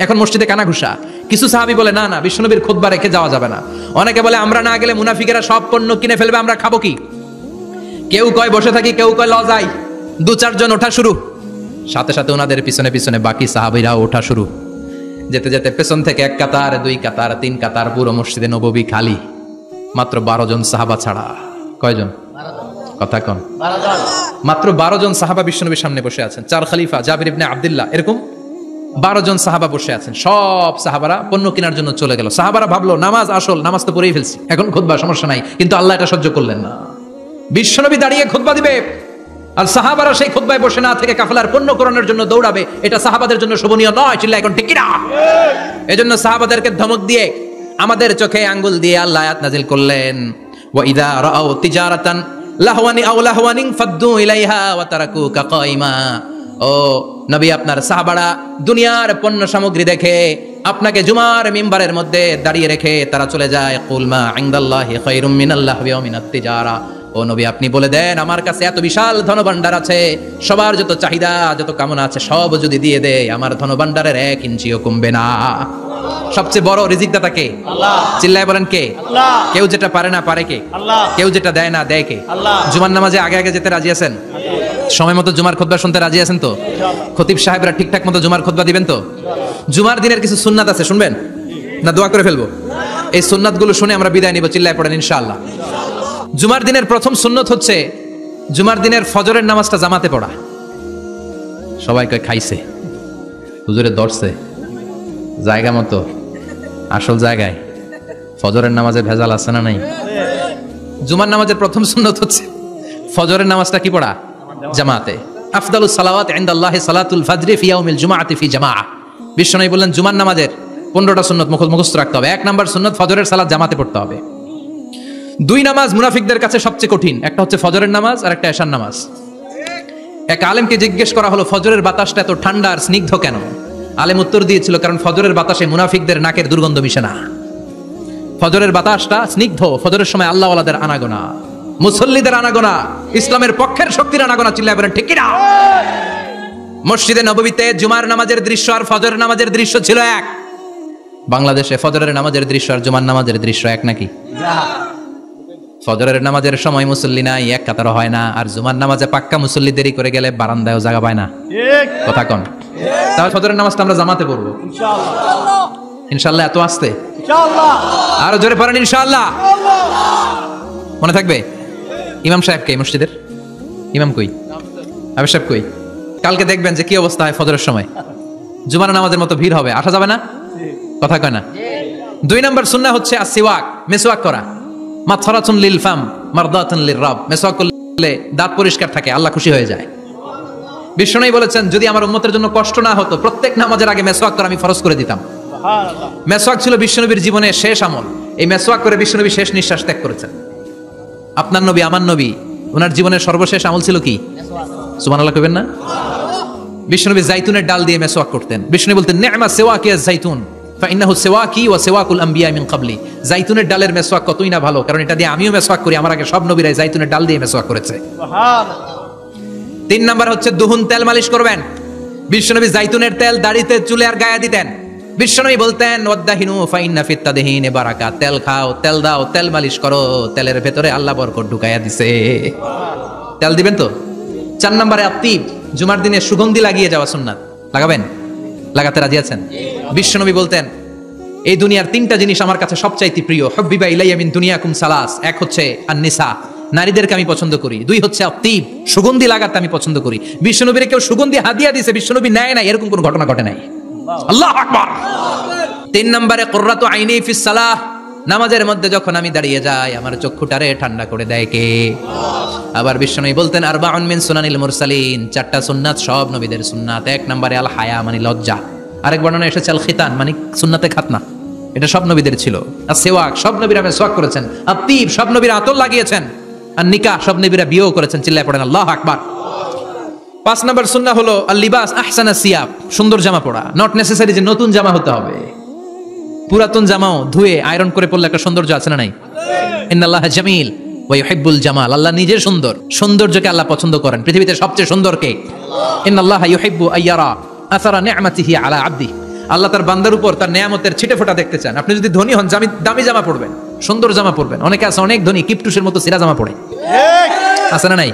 এখন মসজিদে কানাঘুষা। কিছু সাহাবী বলে না না, বিশ্বনবীর খুতবা রেখে যাওয়া যাবে না। অনেকে বলে আমরা না গেলে মুনাফিকেরা সব পণ্য কিনে ফেলবে, আমরা খাবো কি? কেউ কয় বসে থাকি, কেউ কয় লজাই। 2-4 জন ওঠা শুরু, সাথে সাথে ওনাদের পিছনে পিছনে বাকি সাহাবীরা ওঠা শুরু। যেতে যেতে পেছন থেকে 1 কাতার, 2 কাতার, 3 কাতার, পুরো মসজিদে নববী খালি, মাত্র 12 জন সাহাবা ছাড়া। কয়জন? কথা কন। মাত্র 12 জন সাহাবা বিশ্বনবীর সামনে বসে আছেন। 4 খলিফা, জাবির ইবনে আব্দুল্লাহ, এরকম 12 জন সাহাবা বসে আছেন। সব সাহাবারা পণ্য কেনার জন্য চলে গেল। সাহাবারা ভাবলো নামাজ আসল, নামাজ তো পড়েই ফেলছি, এখন খুতবা, সমস্যা নাই। কিন্তু আল্লাহ এটা সহ্য করলেন না। বিশ্বনবী দাঁড়িয়ে খুতবা দিবে আর সাহাবারা সেই খুতবায় বসে না থেকে কাফেলার পণ্য করণের জন্য দৌড়াবে, এটা সাহাবাদের জন্য শোভনীয় নয়। চিল্লা এখন ঠিক কিনা? এজন্য সাহাবাদেরকে ধমক দিয়ে, আমাদের চোখে আঙ্গুল দিয়ে আল্লাহ আয়াত নাজিল করলেন, ওয়া ইযা রাআউ তিজারাতান লাহওয়ানি আও লাহওয়ানিন ফাদ্দু ইলাইহা ওয়া তারাকুকা কাইমা। ও নবী আপনার সাহাবারা দুনিয়ার পণ্য সামগ্রী দেখে আপনাকে জুমার মিম্বারের মধ্যে দাঁড়িয়ে রেখে তারা চলে যায়, কুল মা ইনদাল্লাহি খায়রুম মিনাল্লাহি ওয়া মিনাত তিজারা। ও নবী আপনি বলে দেন আমার কাছে এত বিশাল ধনভাণ্ডার আছে, সবার যত চাহিদা যত কামনা আছে সব যদি দিয়ে দেয় আমার ধনভাণ্ডারের 1 ইঞ্চিও কমবে না। সবচেয়ে বড় রিজিকদাতা কে? আল্লাহ। চিল্লায় বলেন কে? আল্লাহ। কেউ যেটা পারে না পারে কে? আল্লাহ। কেউ যেটা দেয় না দেয় কে? আল্লাহ। জুমার নামাজে আগে আগে যেতে রাজি আছেন? সময় মতো জুমার খুতবা শুনতে রাজি আছেন তো? খতিব সাহেবরা ঠিকঠাক মতো জুমার খুতবা দিবেন তো? জুমার দিনের কিছু সুন্নাত আছে, শুনবেন না দোয়া করে ফেলবো? এই সুন্নাতগুলো শুনে আমরা বিদায় নিব, চিল্লায় পড়েন ইনশাআল্লাহ। জুমার দিনের প্রথম সুন্নত হচ্ছে জুমার দিনের ফজরের নামাজটা জামাতে পড়া। সবাই কয় খাইছে, হুজুরে ধরছে জায়গা মতো, আসল জায়গায় ফজরের নামাজে ভেজাল আছে না নাই? জুমার নামাজের প্রথম সুন্নত হচ্ছে ফজরের নামাজটা কি পড়া? জামাতে। আফদালুস সালাওয়াত ইনদাল্লাহি সালাতুল ফাজরি ফি ইয়াউমিল জুমআতি ফি জামাআ। বিশ্বনবী বললেন জুমার নামাজের 15টা সুন্নত মুখস্থ রাখতে হবে। 1 নাম্বার সুন্নত ফজরের সালাত জামাতে পড়তে হবে। 2 নামাজ মুনাফিকদের কাছে সবচেয়ে কঠিন, একটা হচ্ছে ফজরের নামাজ আর একটা এশার নামাজ। এক আলেমকে জিজ্ঞেস করা হলো ফজরের বাতাসটা এত ঠান্ডা আর স্নিগ্ধ কেন? আলেম উত্তর দিয়েছিল কারণ ফজরের বাতাসে মুনাফিকদের নাকের দুর্গন্ধ মিশে না। ফজরের বাতাসটা স্নিগ্ধ, ফজরের সময় আল্লাহওয়ালাদের আনাগোনা, মুসল্লিদের আনাগোনা, ইসলামের পক্ষের শক্তির আনাগোনা, চিল্লায় বলেন ঠিক কিনা? মসজিদে নববীতে জুমার নামাজের দৃশ্য আর ফজরের নামাজের দৃশ্য ছিল এক। বাংলাদেশে ফজরের নামাজের দৃশ্য আর জুমার নামাজের দৃশ্য এক নাকি? ফজরের নামাজের সময় মুসল্লি নাই, এক কাতার হয় না, আর জুমার নামাজে পাক্কা মুসল্লি দেরি করে গেলে বারান্দায়ও জায়গা পায় না। কথা কোন? তাহলে ফজরের নামাজটা আমরা জামাতে পড়বো ইনশাআল্লাহ। ইনশাআল্লাহ এত আসতে ইনশাআল্লাহ, আরো জোরে পড়েন ইনশাআল্লাহ। মনে থাকবে? ইমাম সাহেব কে মসজিদের? ইমাম কই? আবে সাহেব কই? কালকে দেখবেন যে কি অবস্থা হয় ফজরের সময়। জুমার নামাজের মতো ভিড় হবে, আসা যাবে না? কথা কয় না? 2 নাম্বার সুন্নাহ হচ্ছে আসওয়াক, মেসওয়াক করা। মাথরাতুন লিল ফাম মারদাতুন লিররাব। মেসওয়াক করলে দাঁত পরিষ্কার থাকে, আল্লাহ খুশি হয়ে যায়। বিশ্বনবী বলেছেন যদি আমার উম্মতের জন্য কষ্ট না হতো প্রত্যেক নামাজের আগে মেসওয়াক করা আমি ফরজ করে দিতাম। সুবহানাল্লাহ। মেসওয়াক ছিল বিশ্বনবীর জীবনের শেষ আমল। এই মেসওয়াক করে বিশ্বনবী শেষ নিঃশ্বাস ত্যাগ করেছেন। আপনার নবী আমার নবী ওনার জীবনের সর্বশেষ আমল ছিল কি? সুবহানাল্লাহ কইবেন না? বিশ্বনবী জাইতুনের ডাল দিয়ে মেসওয়াক করতেন। বিশ্বনবী বলতেন নি'মা সিওয়াকিয়া জাইতুন ফাইন্নাহু সিওয়াকি ওয়া সিওয়াকুল আমবিয়া মিন ক্বাবলি। জাইতুনের ডালের মেসওয়াক কতই না ভালো, কারণ এটা দিয়ে আমিও মেসওয়াক করি, আমার আগে সব নবীরাই জাইতুনের ডাল দিয়ে মেসওয়াক করেছে। সুবহানাল্লাহ। 3 নাম্বার হচ্ছে দুহুন, তেল মালিশ করবেন। বিশ্বনবী জাইতুনের তেল দাড়িতে চুলে আর গায়ে দিতেন। বিশ্বনবী বলতেন ওয়াদাহিনু ফাইন্না ফিত তাদহিনে বারাকা। তেল খাও, তেল দাও, তেল মালিশ করো, তেলের ভেতরে আল্লাহ বরকত ঢুকাইয়া দিছে। তেল দিবেন তো? 4 নম্বরে আত্তিব, জুমার দিনে সুগন্ধি লাগিয়ে যাওয়া সুন্নাত। লাগাবেন? লাগাতে রাজি আছেন? বিশ্বনবী বলতেন এই দুনিয়ার 3টা জিনিস আমার কাছে সবচাইতে প্রিয়। হুব্বিবা ইলাইয়া মিন দুনিয়াকুম সালাস। 1 হচ্ছে আন-নিসা, নারীদেরকে আমি পছন্দ করি। 2 হচ্ছে আত্তিব, সুগন্ধি লাগাতে আমি পছন্দ করি। বিশ্বনবীর কেউ সুগন্ধি হাদিয়া দিয়েছে, বিশ্বনবী নেয় না, এরকম কোনো ঘটনা ঘটে নাই। আল্লাহু আকবার। 3 নম্বরে কুররাতু আইনি ফিস সালাহ। নামাজের মধ্যে যখন আমি দাঁড়িয়ে যাই আমার চক্ষুটারে ঠান্ডা করে দেয় কে? আবার বিশ্বনবী বলতেন আরবাউন মিন সুনানিল মুরসালিন। 4টা সুন্নাত সব নবীদের সুন্নাত। 1 নম্বরে আল হায়া মানে লজ্জা। আরেক বর্ণনা এসেছে আল খিতান মানে সুন্নাতে খাতনা, এটা সব নবীদের ছিল। আর সেওয়াক সব নবীরা মেসওয়াক করেছেন। আত্তিব সব নবীরা আতর লাগিয়েছেন। আর নিকাহ সব নবীরা বিয়েও করেছেন। চিল্লায় পড়েন আল্লাহু আকবার। 5 নম্বর সুন্নাহ হলো আল লিবাস আহসানা সিয়াব, সুন্দর জামা পরা। নট নেসেসারি যে নতুন জামা হতে হবে, পুরাতন জামাও ধুয়ে আয়রন করে পরলে একটা সৌন্দর্য আছে না নাই? ইন্নাল্লাহা জামিল ওয়া ইউহিব্বুল জামাল। আল্লাহ নিজে সুন্দর, সৌন্দর্যকে আল্লাহ পছন্দ করেন। পৃথিবীতে সবচেয়ে সুন্দর কে? ইন্নাল্লাহা ইউহিব্বু আইয়ারা আসারা নি'মাতিহি আলা আবদি। আল্লাহ তার বান্দার উপর তার নেয়ামতের ছিটেফোঁটা দেখতে চান। আপনি যদি ধনী হন দামি জামা পরবেন, সুন্দর জামা পরবেন। অনেকে আছে অনেক ধনী কিপটুসের মতো সিরা জামা পরে, আছে না নাই?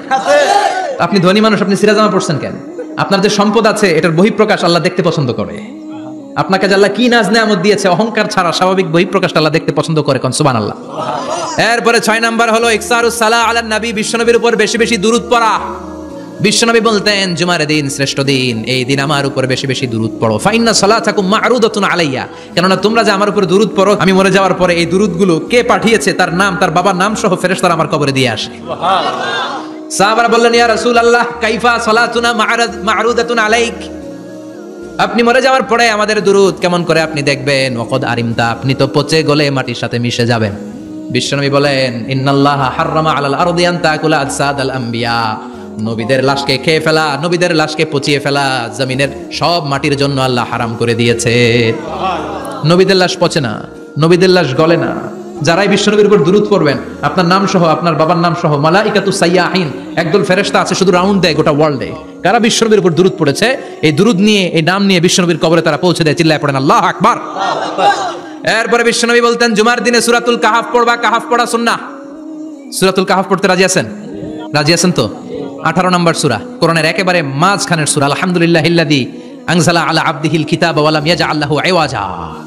আপনি ধনী মানুষ, আপনি সিরা জামা পরছেন কেন? আপনার যে সম্পদ আছে এটার বহিঃপ্রকাশ আল্লাহ দেখতে পছন্দ করে। আপনাকে যে আল্লাহ কি নাজ নেয়ামত দিয়েছে, অহংকার ছাড়া স্বাভাবিক বহিঃপ্রকাশ আল্লাহ দেখতে পছন্দ করে। কোন সুবহানাল্লাহ। এরপরে 6 নাম্বার হলো ইকসারুস সালাহ আলান নবী, বিশ্বনবীর উপর বেশি বেশি দুরূদ পড়া। বিশ্বনবী বলতেন জুমার দিন শ্রেষ্ঠ দিন, এই দিন আমার উপর বেশি বেশি দুরূদ পড়ো। ফাইন্না সালাতাকুম মা'রুদাতুন আলাইয়া, কেননা তোমরা যে আমার উপর দুরূদ পড়ো আমি মরে যাওয়ার পরে এই দুরূদগুলো কে পাঠিয়েছে তার নাম, তার বাবার নাম সহ ফেরেশতারা আমার কবরে দিয়ে আসে। সুবহানাল্লাহ। সাহাবারা বললেন ইয়া রাসূলুল্লাহ কাইফা সালাতুনা মা'রুদাতুন আলাইক, আপনি মরে যাওয়ার পরে আমাদের দুরূদ কেমন করে আপনি দেখবেন? ওয়াকাদ আরিমতা, আপনি তো পচে গলে মাটির সাথে মিশে যাবেন। বিশ্বনবী বলেন ইন্নাল্লাহা হাররামা আলাল আরদি আন তাকুলা আজসাদাল আমবিয়া, নবীদের লাশকে খেয়ে ফেলা, নবীদের লাশকে পচিয়ে ফেলা জমিনের সব মাটির জন্য আল্লাহ হারাম করে দিয়েছে। নবীদের লাশ পচে না, নবীদের লাশ গলে না। যারাই বিশ্বনবীর উপর দুরূদ পড়বেন, আপনার নাম সহ, আপনার বাবার নাম সহ, মালাইকাতু সাইয়াহিন, একদল ফেরেশতা আছে শুধু রাউন্ড দেয় গোটা ওয়ার্ল্ডে। কারা বিশ্বনবীর উপর দুরূদ পড়েছে, এই দুরূদ নিয়ে, এই নাম নিয়ে বিশ্বনবীর কবরে তারা পৌঁছে দেয়। চিল্লায় পড়েন আল্লাহু আকবার। এরপরে বিশ্বনবী বলতেন, জুমার দিনে সূরাতুল কাহাফ পড়বা। কাহাফ পড়া সুন্নাহ। সূরাতুল কাহাফ পড়তে রাজি আছেন? রাজি আছেন তো? 18 নম্বর সূরা, কোরআনের একেবারে মাঝখানের সূরা। আলহামদুলিল্লাহিল্লাযী আনজালা আলা আবদিহিল কিতাবা ওয়া লাম ইয়াজআল লাহু ইওয়াজা,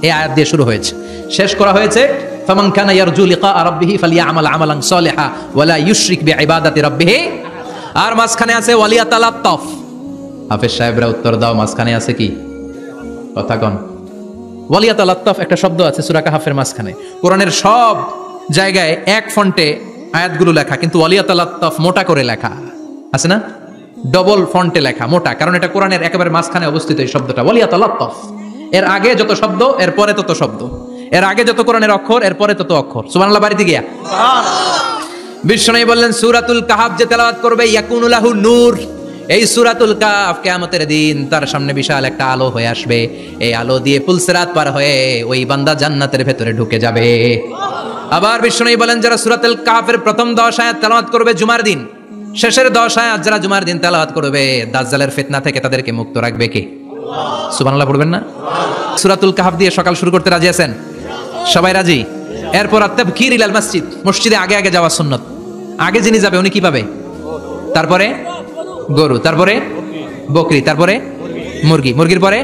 এই আয়াত দিয়ে শুরু হয়েছে। শেষ করা হয়েছে ফামান কানা ইয়ারজু লিকা রাব্বিহি ফালইয়ামাল আমালান সালিহা ওয়া লা ইউশরিক বিইবাদাতি রাব্বিহি। আর মাঝখানে আছে ওয়ালিয়াতালাত্তাফ। হাফেজ সাহেবরা উত্তর দাও, মাঝখানে আছে কি? কথা কোন? ওয়ালিয়াতালাত্তাফ একটা শব্দ আছে সূরা কাহাফের মাঝখানে। কোরআনের সব জায়গায় এক ফন্টে আয়াতগুলো লেখা, কিন্তু ওয়ালিয়াতালাত্তাফ মোটা করে লেখা আছে না? ডবল ফন্টে লেখা, মোটা, কারণ এটা কোরআনের একেবারে মাঝখানে অবস্থিত এই শব্দটা ওয়ালিয়াতালাত্তাফ। এর আগে যত শব্দ এর পরে তত শব্দ, এর আগে যত কোরআনের অক্ষর এর পরে তত অক্ষর। সুবহানাল্লাহ বাড়িতে গিয়া বিশ্বনবী বললেন, সূরাতুল কাহাফ যে তেলাওয়াত করবে ইয়াকুনু লাহু নূর। এই সূরাতুল কাহাফ কিয়ামতের দিন তার সামনে বিশাল একটা আলো হয়ে আসবে। এই আলো দিয়ে পুলসিরাত পার হয়ে ওই বান্দা জান্নাতের ভেতরে ঢুকে যাবে। আবার বিশ্বনবী বলেন, যারা সূরাতুল কাহাফের প্রথম 10 আয়াত তেলাওয়াত করবে জুমার দিন, শেষের 10 আয়াত যারা জুমার দিন তেলাওয়াত করবে, দাজ্জালের ফিতনা থেকে তাদেরকে মুক্ত রাখবে কে? সুবহানাল্লাহ পড়বেন না? সূরাতুল কাহাফ দিয়ে সকাল শুরু করতে রাজি আছেন? সবাই রাজি? এরপর আত-তাবকির ইলাল মসজিদ, মসজিদে আগে আগে যাওয়া সুন্নাত। আগে যিনি যাবে উনি কি পাবে? তারপরে গরু, তারপরে বকরি, তারপরে মুরগি, মুরগির পরে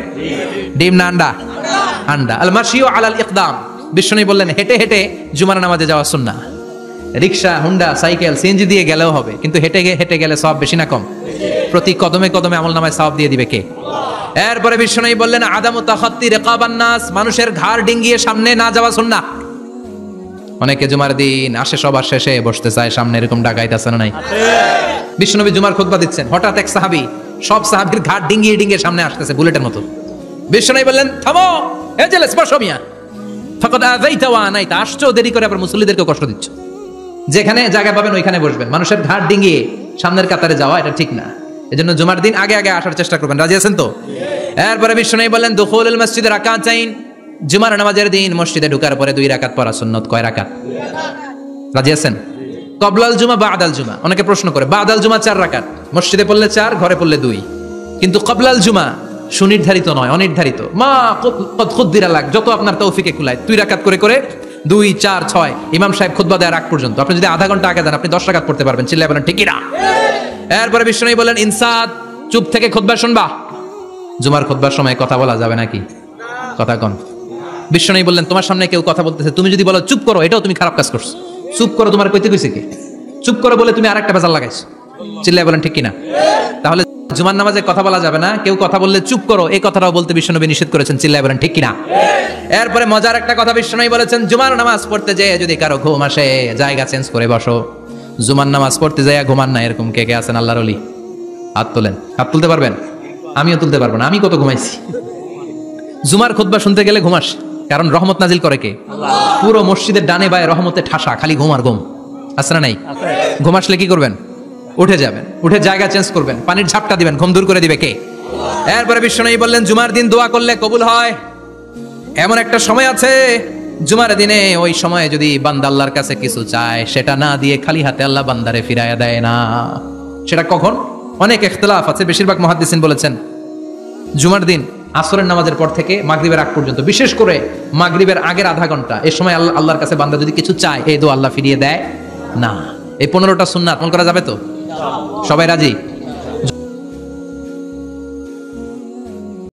ডিম না আন্ডা? আন্ডা। আল মাশিউ আলাল ইকদাম, বিশ্বনবী বললেন হেঁটে হেঁটে জুমার নামাজে যাওয়া সুন্নাহ। রিকশা, হুন্ডা, সাইকেল, সিএনজি দিয়ে গেলেও হবে, কিন্তু হেঁটে হেঁটে গেলে সওয়াব বেশি না কম? প্রতি কদমে কদমে আমলনামায় সওয়াব দিয়ে দিবে কে? এরপরে বিশ্বনবী বললেন, আদামু তাখাত্তি রিকাবান নাস, মানুষের ঘাড় ডিঙ্গিয়ে সামনে না যাওয়া সুন্নাহ। অনেকে জুমার দিন আসে সবার শেষে বসতে চায় সামনে, এরকম ডাকাইত আছে না নাই? বিশ্বনবী জুমার খুতবা দিচ্ছেন, হঠাৎ এক সাহাবী সব সাহাবীর ঘাড় ডিঙ্গিয়ে ডিঙ্গিয়ে সামনে আসতেছে বুলেটের মতো। বিশ্বনবী বললেন, থামো, এজেলেস, বসো মিয়া, ফাকাদ আযাইতা ওয়া আনাইতা, আসছো দেরি করে আবার মুসল্লিদেরকে কষ্ট দিচ্ছ। যেখানে জায়গা পাবেন ওইখানে বসবেন। মানুষের ঘাড় ডিঙ্গিয়ে সামনের কাতারে যাওয়া এটা ঠিক না। এজন্য জুমার দিন আগে আগে আসার চেষ্টা করবেন। রাজি আছেন তো? এরপরে বিশ্বনবী বললেন, দুখুলুল মসজিদে রাকাতাইন, জুমার নামাজের দিন মসজিদে ঢোকার পরে 2 রাকাত পড়া সুন্নাত। কয় রাকাত? রাজি আছেন? কবলাল জুমা, বাদাল জুমা। অনেকে প্রশ্ন করে, বাদাল জুমা 4 রাকাত, মসজিদে পড়লে 4, ঘরে পড়লে 2। কিন্তু কবলাল জুমা সুনির্ধারিত নয়, অনির্ধারিত। মা কদ খুদ্দিরা লাক, যত আপনার তৌফিকে কুলায় 2 রাকাত করে করে 2, 4, 6 ইমাম সাহেব খুতবা দেওয়ার আগ পর্যন্ত। আপনি যদি আধা ঘন্টা আগে যান আপনি 10 রাকাত পড়তে পারবেন। চিল্লায় বলেন ঠিক না? এরপরে বিশ্বনবী বলেন, ইনসাত, চুপ থেকে খুতবা শুনবা। জুমার খুতবার সময় কথা বলা যাবে নাকি? কথা কোন? বিশ্বনবী বললেন, তোমার সামনে কেউ কথা বলতেছে, তুমি যদি বলো চুপ করো, এটাও তুমি খারাপ কাজ করছো। চুপ করো তোমার কইতে কইছে কি? চুপ করো বলে তুমি আরেকটা ভেজাল লাগাইছো। চিল্লায় বলেন ঠিক কিনা? তাহলে জুমার নামাজে কথা বলা যাবে না, কেউ কথা বললে চুপ করো, এই কথাটাও বলতে বিশ্বনবী নিষেধ করেছেন। চিল্লায় বলেন ঠিক কিনা? এরপরে মজার একটা কথা বিশ্বনবী বলেছেন, জুমার নামাজ পড়তে যেয়ে যদি কারো ঘুম আসে, জায়গা চেঞ্জ করে বসো। জুমার নামাজ পড়তে যাইয়া ঘুমান না, এরকম কে কে আছেন আল্লাহর ওলি? হাত তোলেন। হাত তুলতে পারবেন? আমিও তুলতে পারবো না, আমি কত ঘুমাইছি। জুমার খুতবা শুনতে গেলে ঘুমাস, কারণ রহমত নাজিল করে কে? পুরো মসজিদের ডানে বায়ে রহমতে ঠাসা, খালি ঘুম আর ঘুম। আছে না নাই? ঘুম আসলে কি করবেন? উঠে যাবেন, উঠে জায়গা চেঞ্জ করবেন, পানির ঝাপটা দিবেন, ঘুম দূর করে দিবে কে? এরপরে বিশ্বনবী বললেন, জুমার দিন দোয়া করলে কবুল হয়। এমন একটা সময় আছে জুমার দিনে, ওই সময়ে যদি বান্দা আল্লাহর কাছে কিছু চায়, সেটা না দিয়ে খালি হাতে আল্লাহ বান্দারে ফিরাইয়া দেয় না। সেটা কখন? অনেক ইখতিলাফ আছে, বেশিরভাগ মুহাদ্দিসিন বলেছেন জুমার দিন আসরের নামাজের পর থেকে মাগরিবের আগ পর্যন্ত, বিশেষ করে মাগরিবের আগের আধা ঘন্টা, এই সময় আল্লাহর কাছে বান্দা যদি কিছু চায়, এই দোয়া আল্লাহ ফিরিয়ে দেয় না। এই 15টা সুন্নাত আমল করা যাবে তো? সবাই রাজি?